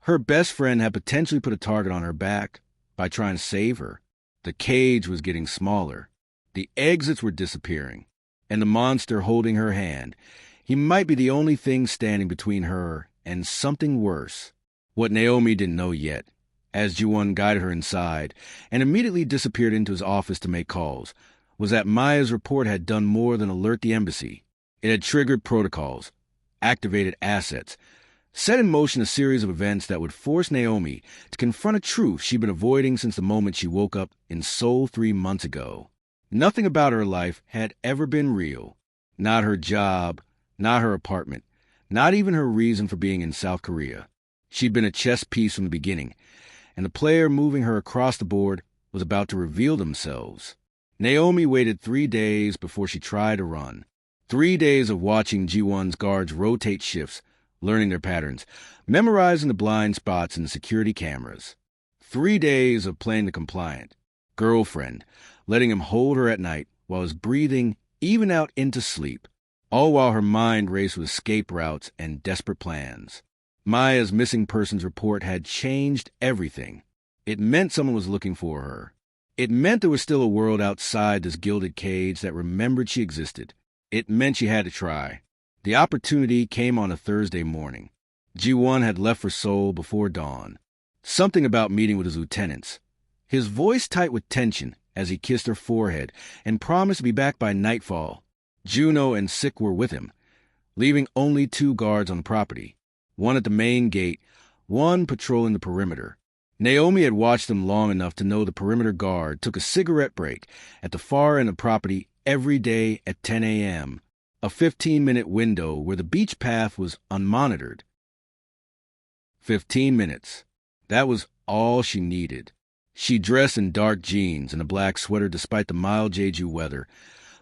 her best friend had potentially put a target on her back by trying to save her. The cage was getting smaller. The exits were disappearing. And the monster holding her hand, he might be the only thing standing between her and something worse. What Naomi didn't know yet, as Ji-won guided her inside and immediately disappeared into his office to make calls, was that Maya's report had done more than alert the embassy. It had triggered protocols, activated assets, set in motion a series of events that would force Naomi to confront a truth she'd been avoiding since the moment she woke up in Seoul 3 months ago. Nothing about her life had ever been real. Not her job, not her apartment, not even her reason for being in South Korea. She'd been a chess piece from the beginning, and the player moving her across the board was about to reveal themselves. Naomi waited 3 days before she tried to run. 3 days of watching Ji-won's guards rotate shifts, learning their patterns, memorizing the blind spots in the security cameras. 3 days of playing the compliant girlfriend, letting him hold her at night while his breathing even out into sleep, all while her mind raced with escape routes and desperate plans. Maya's missing persons report had changed everything. It meant someone was looking for her. It meant there was still a world outside this gilded cage that remembered she existed. It meant she had to try. The opportunity came on a Thursday morning. Ji-won had left for Seoul before dawn. Something about meeting with his lieutenants. His voice tight with tension as he kissed her forehead and promised to be back by nightfall. Juno and Sik were with him, leaving only 2 guards on the property. One at the main gate, one patrolling the perimeter. Naomi had watched them long enough to know the perimeter guard took a cigarette break at the far end of the property every day at 10 a.m., a 15-minute window where the beach path was unmonitored. 15 minutes. That was all she needed. She dressed in dark jeans and a black sweater despite the mild Jeju weather,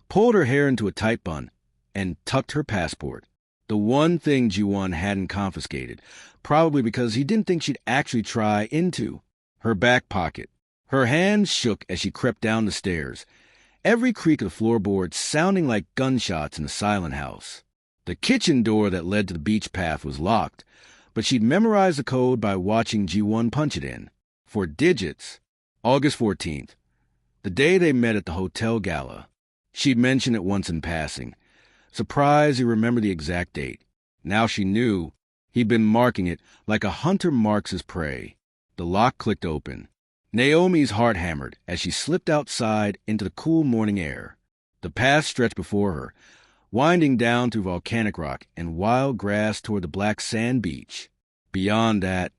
pulled her hair into a tight bun, and tucked her passport. The one thing Ji-won hadn't confiscated, probably because he didn't think she'd actually try into her back pocket. Her hands shook as she crept down the stairs, every creak of the floorboards sounding like gunshots in a silent house. The kitchen door that led to the beach path was locked, but she'd memorized the code by watching Ji-won punch it in. 4 digits. August 14th, the day they met at the hotel gala. She'd mentioned it once in passing. Surprised he remembered the exact date. Now she knew He'd been marking it like a hunter marks his prey. The lock clicked open. Naomi's heart hammered as she slipped outside into the cool morning air. The path stretched before her, winding down through volcanic rock and wild grass toward the black sand beach. Beyond that,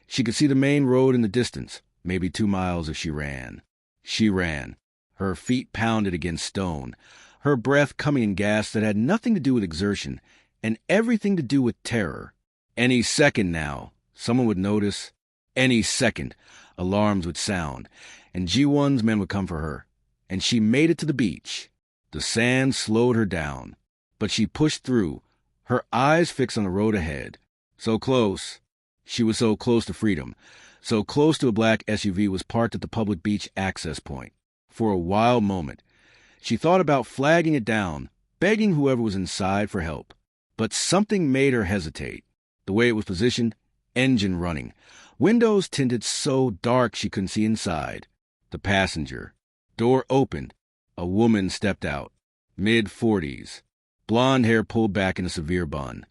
she could see the main road in the distance, maybe 2 miles if she ran. She ran. Her feet pounded against stone, her breath coming in gasps that had nothing to do with exertion and everything to do with terror. Any second now, someone would notice. Any second, alarms would sound, and G1's men would come for her. And she made it to the beach. The sand slowed her down, but she pushed through, her eyes fixed on the road ahead. So close. She was so close to freedom, so close to a black SUV was parked at the public beach access point. For a wild moment, she thought about flagging it down, begging whoever was inside for help. But something made her hesitate. The way it was positioned, engine running, windows tinted so dark she couldn't see inside. The passenger. Door opened. A woman stepped out, mid-40s, blonde hair pulled back in a severe bun,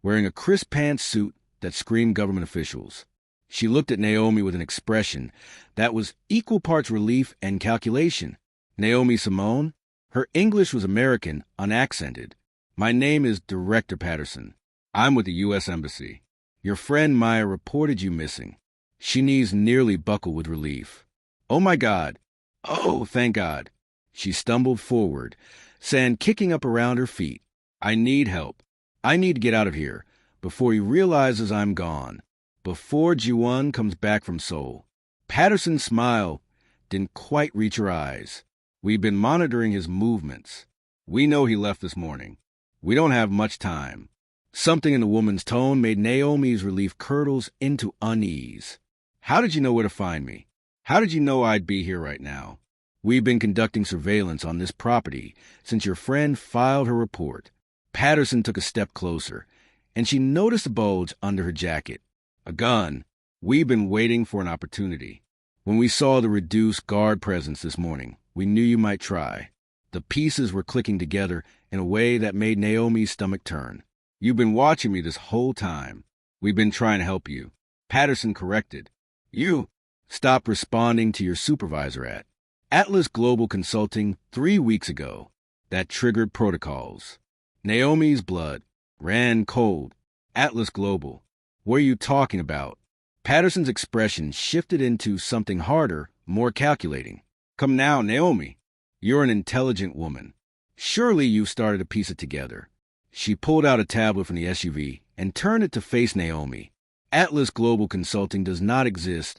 wearing a crisp pantsuit that screamed government officials. She looked at Naomi with an expression that was equal parts relief and calculation. Naomi Simone? Her English was American, unaccented. My name is Director Patterson. I'm with the U.S. Embassy. Your friend Maya reported you missing. She knees nearly buckled with relief. Oh, my God. Oh, thank God. She stumbled forward, sand kicking up around her feet. I need help. I need to get out of here before he realizes I'm gone. Before Ji-won comes back from Seoul. Patterson's smile didn't quite reach her eyes. We've been monitoring his movements. We know he left this morning. We don't have much time. Something in the woman's tone made Naomi's relief curdles into unease. How did you know where to find me? How did you know I'd be here right now? We've been conducting surveillance on this property since your friend filed her report. Patterson took a step closer, and she noticed a bulge under her jacket. A gun. We've been waiting for an opportunity. When we saw the reduced guard presence this morning, we knew you might try. The pieces were clicking together in a way that made Naomi's stomach turn. You've been watching me this whole time. We've been trying to help you. Patterson corrected. You stopped responding to your supervisor at Atlas Global Consulting 3 weeks ago. That triggered protocols. Naomi's blood ran cold. Atlas Global. What are you talking about? Patterson's expression shifted into something harder, more calculating. Come now, Naomi. You're an intelligent woman. Surely you've started to piece it together. She pulled out a tablet from the SUV and turned it to face Naomi. Atlas Global Consulting does not exist,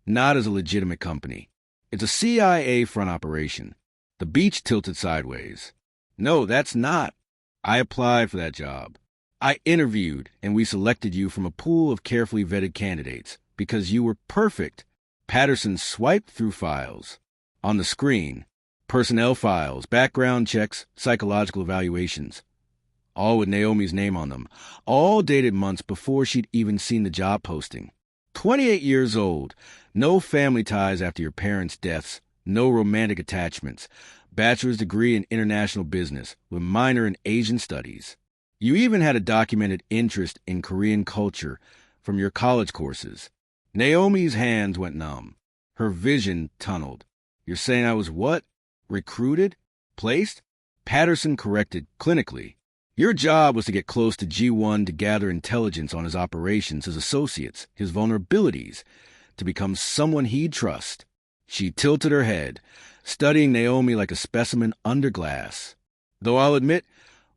not as a legitimate company. It's a CIA front operation. The beach tilted sideways. No, that's not. I applied for that job. I interviewed, and we selected you from a pool of carefully vetted candidates because you were perfect. Patterson swiped through files. On the screen, personnel files, background checks, psychological evaluations, all with Naomi's name on them, all dated months before she'd even seen the job posting. 28 years old, no family ties after your parents' deaths, no romantic attachments, bachelor's degree in international business with minor in Asian studies. You even had a documented interest in Korean culture from your college courses. Naomi's hands went numb. Her vision tunneled. You're saying I was what? Recruited? Placed? Patterson corrected clinically. Your job was to get close to G1 to gather intelligence on his operations, his associates, his vulnerabilities, to become someone he'd trust. She tilted her head, studying Naomi like a specimen under glass. Though I'll admit,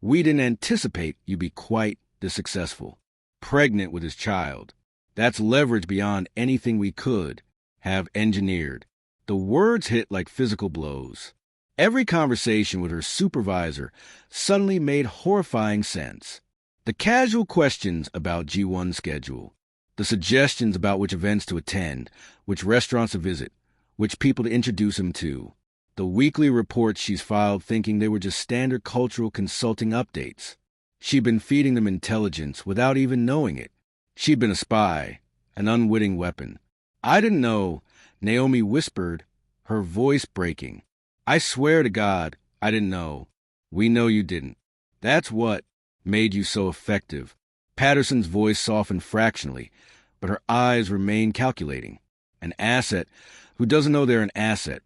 we didn't anticipate you'd be quite this successful. Pregnant with his child. That's leverage beyond anything we could have engineered. The words hit like physical blows. Every conversation with her supervisor suddenly made horrifying sense. The casual questions about G1's schedule, the suggestions about which events to attend, which restaurants to visit, which people to introduce him to, the weekly reports she's filed thinking they were just standard cultural consulting updates. She'd been feeding them intelligence without even knowing it. She'd been a spy, an unwitting weapon. I didn't know, Naomi whispered, her voice breaking. I swear to God, I didn't know. We know you didn't. That's what made you so effective. Patterson's voice softened fractionally, but her eyes remained calculating. An asset who doesn't know they're an asset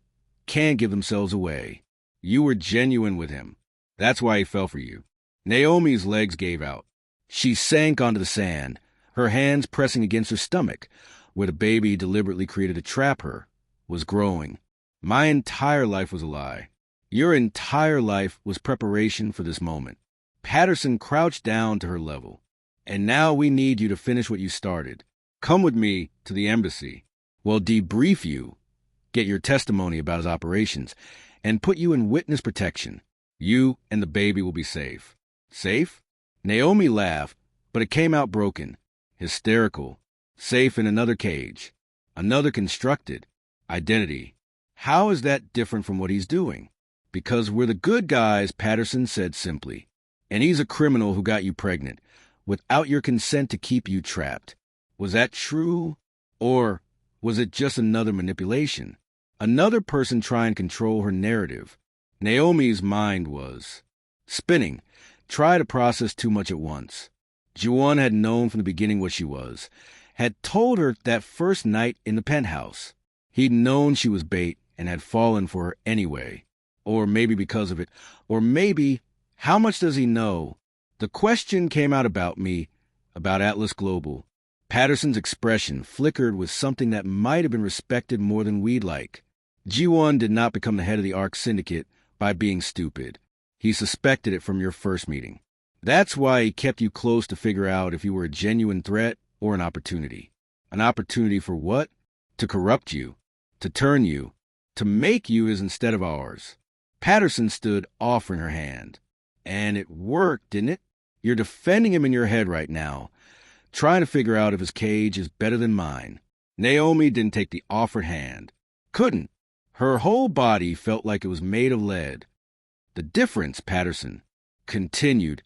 can't give themselves away. You were genuine with him. That's why he fell for you. Naomi's legs gave out. She sank onto the sand, her hands pressing against her stomach, where the baby deliberately created to trap her was growing. My entire life was a lie. Your entire life was preparation for this moment. Patterson crouched down to her level. And now we need you to finish what you started. Come with me to the embassy. We'll debrief you, get your testimony about his operations, and put you in witness protection. You and the baby will be safe. Safe? Naomi laughed, but it came out broken, hysterical. Safe in another cage, another constructed identity. How is that different from what he's doing? Because we're the good guys, Patterson said simply. And he's a criminal who got you pregnant, without your consent to keep you trapped. Was that true? Or was it just another manipulation? Another person trying to control her narrative? Naomi's mind was spinning, try to process too much at once. Ji-won had known from the beginning what she was, had told her that first night in the penthouse. He'd known she was bait and had fallen for her anyway. Or maybe because of it. Or maybe, how much does he know? The question came out about me, about Atlas Global. Patterson's expression flickered with something that might have been respected more than we'd like. Ji-won did not become the head of the ARC Syndicate by being stupid. He suspected it from your first meeting. That's why he kept you close to figure out if you were a genuine threat or an opportunity. An opportunity for what? To corrupt you, to turn you, to make you his instead of ours. Patterson stood offering her hand. And it worked, didn't it? You're defending him in your head right now, trying to figure out if his cage is better than mine. Naomi didn't take the offered hand. Couldn't. Her whole body felt like it was made of lead. The difference, Patterson continued,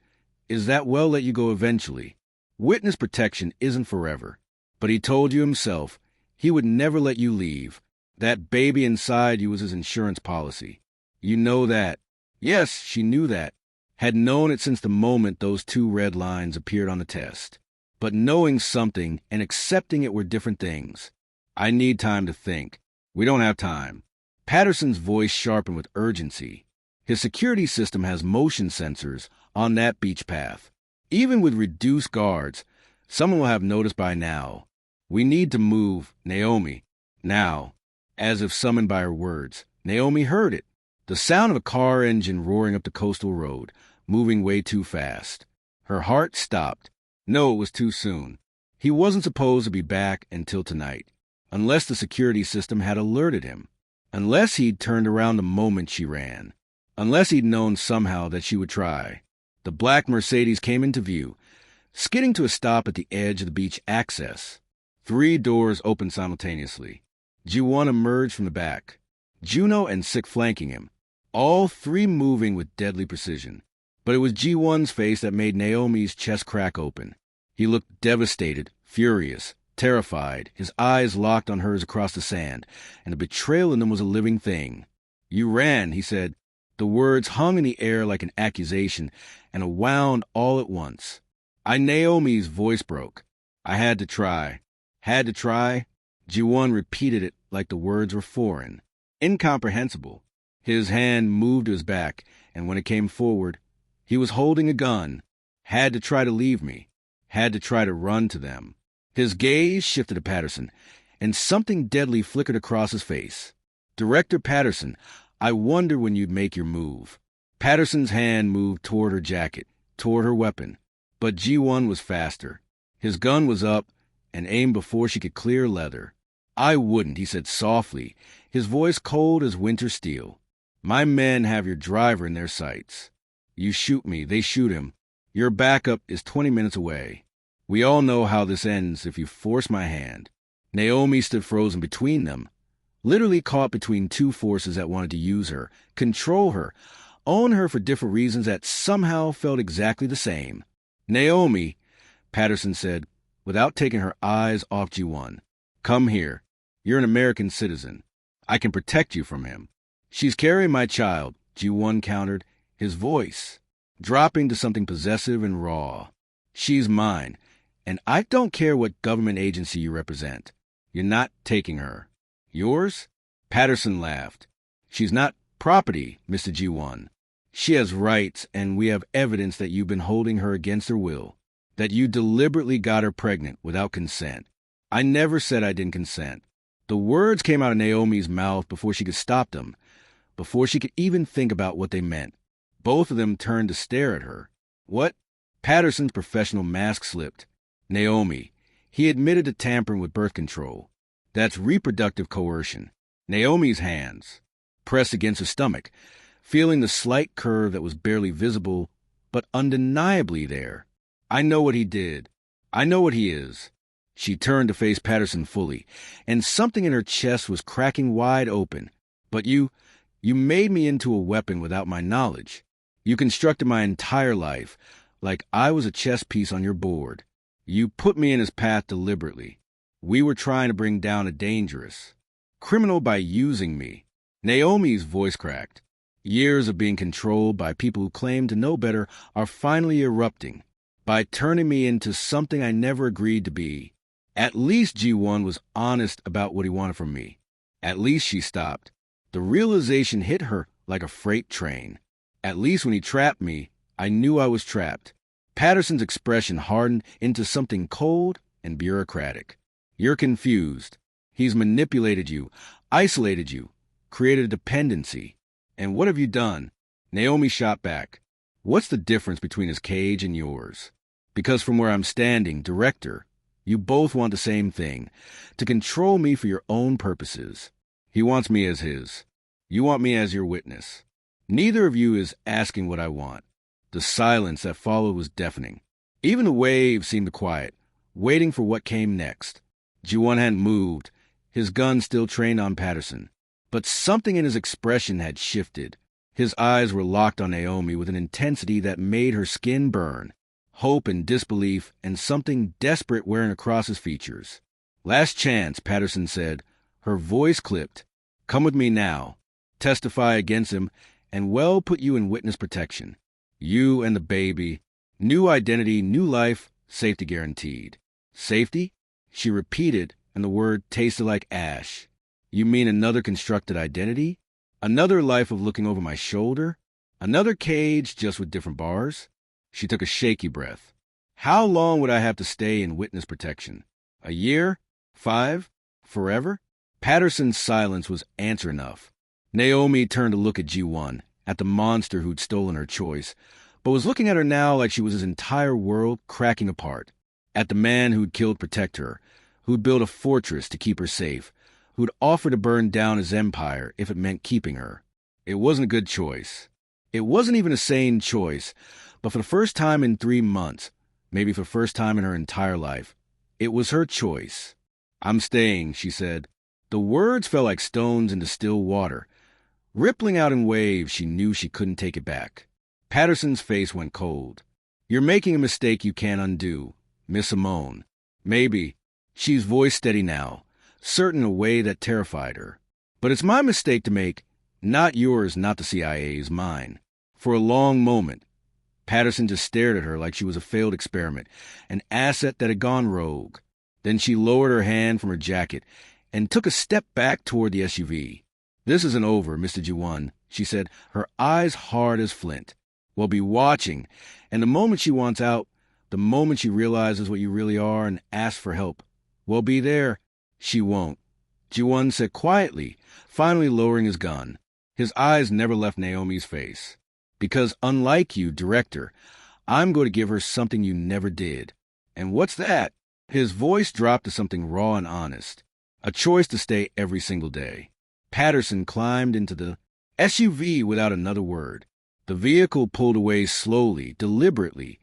is that we'll let you go eventually. Witness protection isn't forever. But he told you himself he would never let you leave. That baby inside you was his insurance policy. You know that. Yes, she knew that. Had known it since the moment those two red lines appeared on the test. But knowing something and accepting it were different things. I need time to think. We don't have time. Patterson's voice sharpened with urgency. His security system has motion sensors on that beach path. Even with reduced guards, someone will have noticed by now. We need to move, Naomi. Now. As if summoned by her words, Naomi heard it. The sound of a car engine roaring up the coastal road, moving way too fast. Her heart stopped. No, it was too soon. He wasn't supposed to be back until tonight, unless the security system had alerted him. Unless he'd turned around the moment she ran. Unless he'd known somehow that she would try. The black Mercedes came into view, skidding to a stop at the edge of the beach access. 3 doors opened simultaneously. Ji-won emerged from the back. Juno and Sik flanking him, all 3 moving with deadly precision. But it was Ji-won's face that made Naomi's chest crack open. He looked devastated, furious, terrified, his eyes locked on hers across the sand, and the betrayal in them was a living thing. You ran, he said. The words hung in the air like an accusation, and wound all at once. Naomi's voice broke. I had to try. Had to try? Ji-won repeated it like the words were foreign. Incomprehensible. His hand moved to his back, and when it came forward, he was holding a gun. Had to try to leave me. Had to try to run to them. His gaze shifted to Patterson, and something deadly flickered across his face. Director Patterson, I wonder when you'd make your move. Patterson's hand moved toward her jacket, toward her weapon. But Ji-won was faster. His gun was up and aimed before she could clear leather. I wouldn't, he said softly, his voice cold as winter steel. My men have your driver in their sights. You shoot me, they shoot him. Your backup is 20 minutes away. We all know how this ends if you force my hand. Naomi stood frozen between them, literally caught between 2 forces that wanted to use her, control her, own her for different reasons that somehow felt exactly the same. Naomi, Patterson said, without taking her eyes off Ji-won, come here. You're an American citizen. I can protect you from him. She's carrying my child, Ji-won countered, his voice dropping to something possessive and raw. She's mine, and I don't care what government agency you represent. You're not taking her. Yours? Patterson laughed. She's not property, Mr. G1. She has rights, and we have evidence that you've been holding her against her will, that you deliberately got her pregnant without consent. I never said I didn't consent. The words came out of Naomi's mouth before she could stop them, before she could even think about what they meant. Both of them turned to stare at her. What? Patterson's professional mask slipped. Naomi. He admitted to tampering with birth control. That's reproductive coercion. Naomi's hands pressed against her stomach, feeling the slight curve that was barely visible, but undeniably there. I know what he did. I know what he is. She turned to face Patterson fully, and something in her chest was cracking wide open. But you made me into a weapon without my knowledge. You constructed my entire life, like I was a chess piece on your board. You put me in his path deliberately. We were trying to bring down a dangerous criminal by using me. Naomi's voice cracked. Years of being controlled by people who claim to know better are finally erupting by turning me into something I never agreed to be. At least G1 was honest about what he wanted from me. At least she stopped. The realization hit her like a freight train. At least when he trapped me, I knew I was trapped. Patterson's expression hardened into something cold and bureaucratic. You're confused. He's manipulated you, isolated you, created a dependency. And what have you done? Naomi shot back. What's the difference between his cage and yours? Because from where I'm standing, director, you both want the same thing, to control me for your own purposes. He wants me as his. You want me as your witness. Neither of you is asking what I want. The silence that followed was deafening. Even the waves seemed to quiet, waiting for what came next. G1 hadn't moved, his gun still trained on Patterson. But something in his expression had shifted. His eyes were locked on Naomi with an intensity that made her skin burn. Hope and disbelief and something desperate wearing across his features. Last chance, Patterson said. Her voice clipped. Come with me now. Testify against him, and we'll put you in witness protection. You and the baby. New identity, new life, safety guaranteed. Safety? She repeated, and the word tasted like ash. You mean another constructed identity? Another life of looking over my shoulder? Another cage just with different bars? She took a shaky breath. How long would I have to stay in witness protection? A year? 5? Forever? Patterson's silence was answer enough. Naomi turned to look at G1, at the monster who'd stolen her choice, but was looking at her now like she was his entire world cracking apart. At the man who'd killed to protect her, who'd built a fortress to keep her safe, who'd offer to burn down his empire if it meant keeping her. It wasn't a good choice. It wasn't even a sane choice, but for the first time in 3 months, maybe for the first time in her entire life, it was her choice. I'm staying, she said. The words fell like stones into still water. Rippling out in waves, she knew she couldn't take it back. Patterson's face went cold. You're making a mistake you can't undo, Miss Simone. Maybe. She's voice steady now, certain in a way that terrified her. But it's my mistake to make, not yours, not the CIA's, mine. For a long moment, Patterson just stared at her like she was a failed experiment, an asset that had gone rogue. Then she lowered her hand from her jacket and took a step back toward the SUV. This isn't over, Mr. G1, she said, her eyes hard as flint. We'll be watching, and the moment she wants out, the moment she realizes what you really are and asks for help, we'll be there. She won't. G1 said quietly, finally lowering his gun. His eyes never left Naomi's face. Because unlike you, director, I'm going to give her something you never did. And what's that? His voice dropped to something raw and honest. A choice to stay every single day. Patterson climbed into the SUV without another word. The vehicle pulled away slowly, deliberately,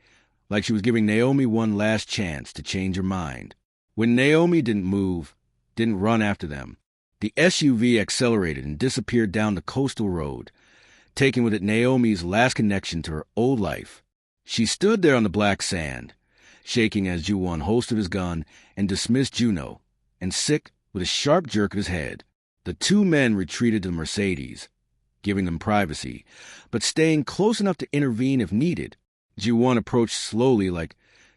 like she was giving Naomi one last chance to change her mind. When Naomi didn't move, didn't run after them, the SUV accelerated and disappeared down the coastal road, taking with it Naomi's last connection to her old life. She stood there on the black sand, shaking as G1 holstered his gun and dismissed Juno, and sick with a sharp jerk of his head. The two men retreated to the Mercedes, giving them privacy, but staying close enough to intervene if needed. G1 approached slowly like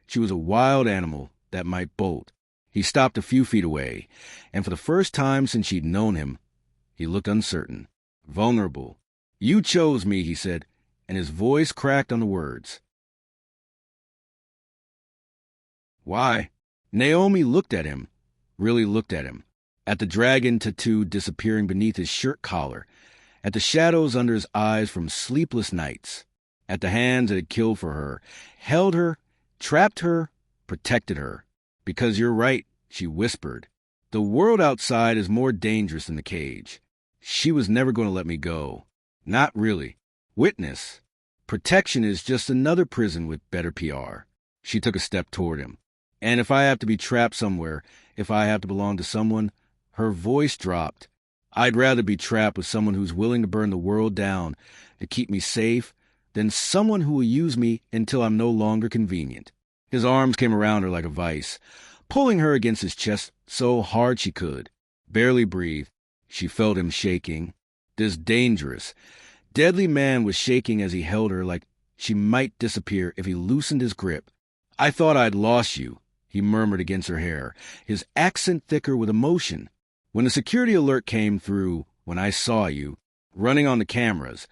She was a wild animal that might bolt. He stopped a few feet away, and for the first time since she'd known him, he looked uncertain, vulnerable. "You chose me," he said, and his voice cracked on the words. "Why?" Naomi looked at him, really looked at him, at the dragon tattoo disappearing beneath his shirt collar, at the shadows under his eyes from sleepless nights, at the hands that had killed for her, held her, trapped her, protected her. "Because you're right," she whispered. "The world outside is more dangerous than the cage. She was never going to let me go. Not really. Witness. Protection is just another prison with better PR." She took a step toward him. "And if I have to be trapped somewhere, if I have to belong to someone," her voice dropped, "I'd rather be trapped with someone who's willing to burn the world down to keep me safe than someone who will use me until I'm no longer convenient." His arms came around her like a vice, pulling her against his chest so hard she could barely breathe. She felt him shaking. This dangerous, deadly man was shaking as he held her like she might disappear if he loosened his grip. "I thought I'd lost you," he murmured against her hair, his accent thicker with emotion. "When the security alert came through, when I saw you, running on the cameras,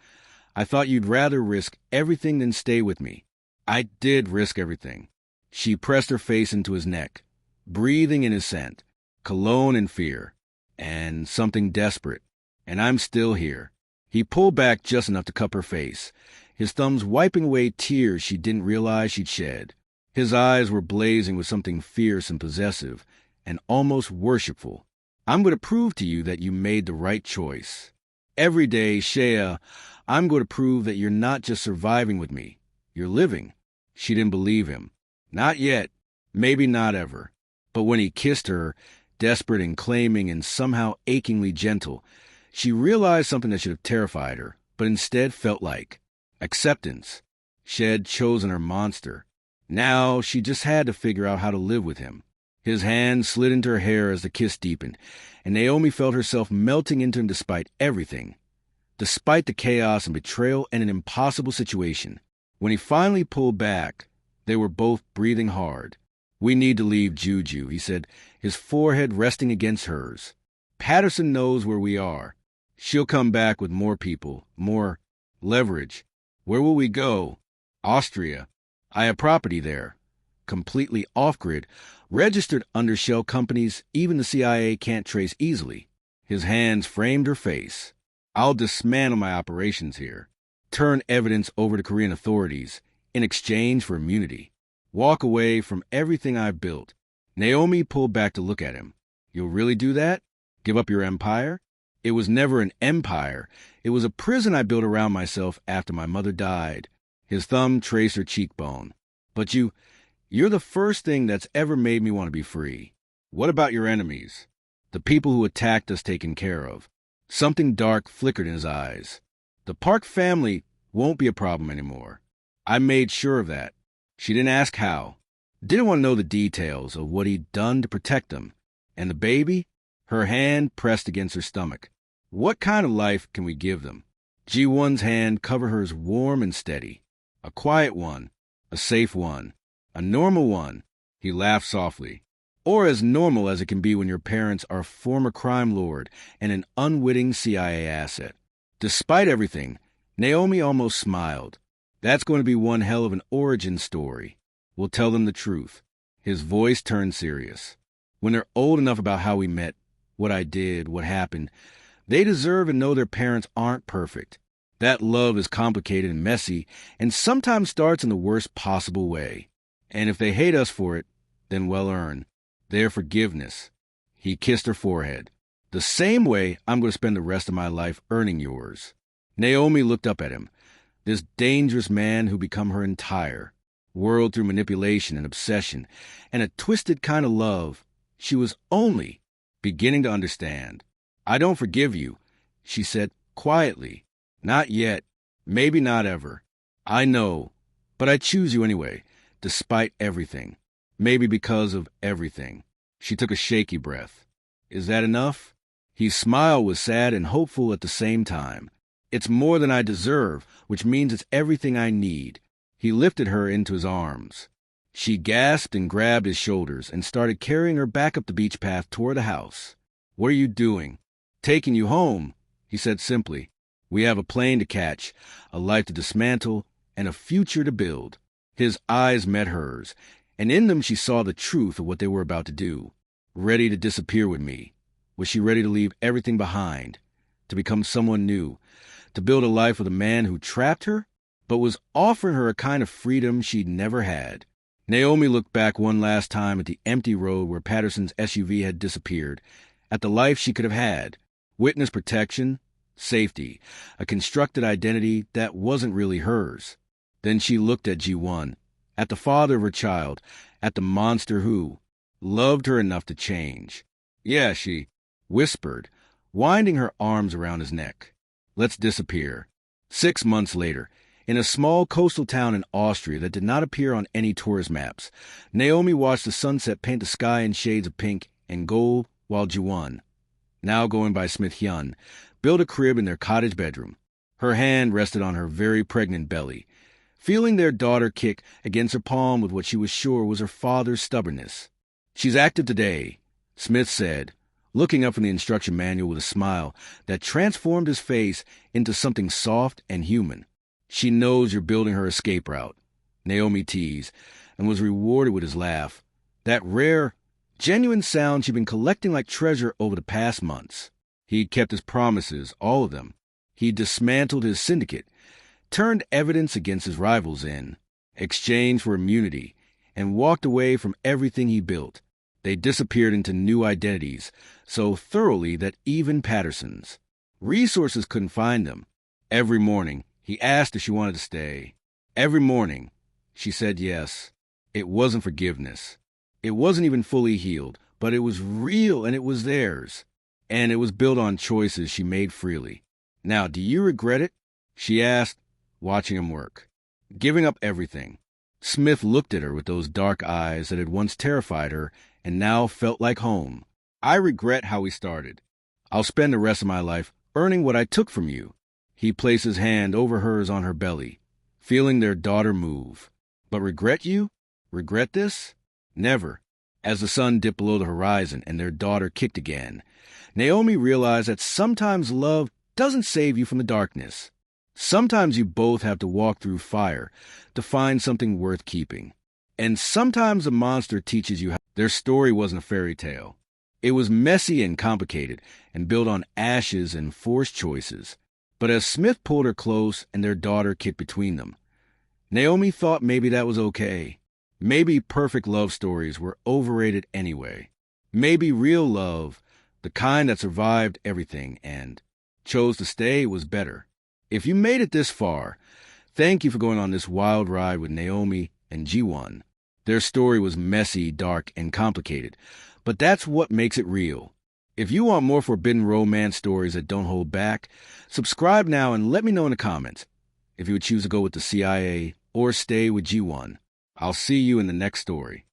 I thought you'd rather risk everything than stay with me. I did risk everything." She pressed her face into his neck, breathing in his scent, cologne and fear, and something desperate. "And I'm still here." He pulled back just enough to cup her face, his thumbs wiping away tears she didn't realize she'd shed. His eyes were blazing with something fierce and possessive, and almost worshipful. "I'm going to prove to you that you made the right choice. Every day, Shea, I'm going to prove that you're not just surviving with me. You're living." She didn't believe him. Not yet. Maybe not ever. But when he kissed her, desperate and claiming and somehow achingly gentle, she realized something that should have terrified her, but instead felt like acceptance. She had chosen her monster. Now she just had to figure out how to live with him. His hand slid into her hair as the kiss deepened, and Naomi felt herself melting into him despite everything. Despite the chaos and betrayal and an impossible situation. When he finally pulled back, they were both breathing hard. "We need to leave Juju," he said, his forehead resting against hers. "Patterson knows where we are. She'll come back with more people, more leverage. Where will we go?" "Austria. I have property there. Completely off-grid, registered under shell companies even the CIA can't trace easily." His hands framed her face. "I'll dismantle my operations here. Turn evidence over to Korean authorities in exchange for immunity. Walk away from everything I've built." Naomi pulled back to look at him. "You'll really do that? Give up your empire?" "It was never an empire. It was a prison I built around myself after my mother died." His thumb traced her cheekbone. "But you're the first thing that's ever made me want to be free." "What about your enemies? The people who attacked us taken care of?" Something dark flickered in his eyes. "The Park family won't be a problem anymore. I made sure of that." She didn't ask how. Didn't want to know the details of what he'd done to protect them. "And the baby?" Her hand pressed against her stomach. "What kind of life can we give them?" Ji-won's hand covered hers warm and steady. "A quiet one. A safe one. A normal one." He laughed softly. "Or as normal as it can be when your parents are a former crime lord and an unwitting CIA asset." Despite everything, Naomi almost smiled. "That's going to be one hell of an origin story. We'll tell them the truth." His voice turned serious. "When they're old enough about how we met, what I did, what happened, they deserve to know their parents aren't perfect. That love is complicated and messy and sometimes starts in the worst possible way. And if they hate us for it, then well earned. Their forgiveness." He kissed her forehead. "The same way I'm going to spend the rest of my life earning yours." Naomi looked up at him. This dangerous man who become her entire world through manipulation and obsession and a twisted kind of love she was only beginning to understand. "I don't forgive you," she said quietly. "Not yet. Maybe not ever. I know. But I choose you anyway, despite everything. Maybe because of everything." She took a shaky breath. "Is that enough?" His smile was sad and hopeful at the same time. "It's more than I deserve, which means it's everything I need." He lifted her into his arms. She gasped and grabbed his shoulders and started carrying her back up the beach path toward the house. "What are you doing?" "Taking you home," he said simply. "We have a plane to catch, a life to dismantle, and a future to build." His eyes met hers, and in them she saw the truth of what they were about to do. Ready to disappear with me. Was she ready to leave everything behind, to become someone new, to build a life with a man who trapped her, but was offering her a kind of freedom she'd never had? Naomi looked back one last time at the empty road where Patterson's SUV had disappeared, at the life she could have had. Witness protection, safety, a constructed identity that wasn't really hers. Then she looked at Ji-won, at the father of her child, at the monster who loved her enough to change. "Yeah," she whispered, winding her arms around his neck. "Let's disappear." 6 months later, in a small coastal town in Austria that did not appear on any tourist maps, Naomi watched the sunset paint the sky in shades of pink and gold while Ji-won, now going by Smith Hyun, built a crib in their cottage bedroom. Her hand rested on her very pregnant belly, feeling their daughter kick against her palm with what she was sure was her father's stubbornness. "She's active today," Smith said, looking up from the instruction manual with a smile that transformed his face into something soft and human. "She knows you're building her escape route," Naomi teased, and was rewarded with his laugh, that rare, genuine sound she'd been collecting like treasure over the past months. He'd kept his promises, all of them. He'd dismantled his syndicate, turned evidence against his rivals in, exchanged for immunity, and walked away from everything he built. They disappeared into new identities, so thoroughly that even Patterson's resources couldn't find them. Every morning, he asked if she wanted to stay. Every morning, she said yes. It wasn't forgiveness. It wasn't even fully healed, but it was real and it was theirs. And it was built on choices she made freely. "Now, do you regret it?" she asked, watching him work. "Giving up everything." Smith looked at her with those dark eyes that had once terrified her and now felt like home. "I regret how we started. I'll spend the rest of my life earning what I took from you." He placed his hand over hers on her belly, feeling their daughter move. "But regret you? Regret this? Never." As the sun dipped below the horizon and their daughter kicked again, Naomi realized that sometimes love doesn't save you from the darkness. Sometimes you both have to walk through fire to find something worth keeping. And sometimes the monster teaches you how their story wasn't a fairy tale. It was messy and complicated and built on ashes and forced choices. But as Smith pulled her close and their daughter kicked between them, Naomi thought maybe that was okay. Maybe perfect love stories were overrated anyway. Maybe real love, the kind that survived everything and chose to stay, was better. If you made it this far, thank you for going on this wild ride with Naomi and Ji-won. Their story was messy, dark, and complicated, but that's what makes it real. If you want more forbidden romance stories that don't hold back, subscribe now and let me know in the comments if you would choose to go with the CIA or stay with Ji-won. I'll see you in the next story.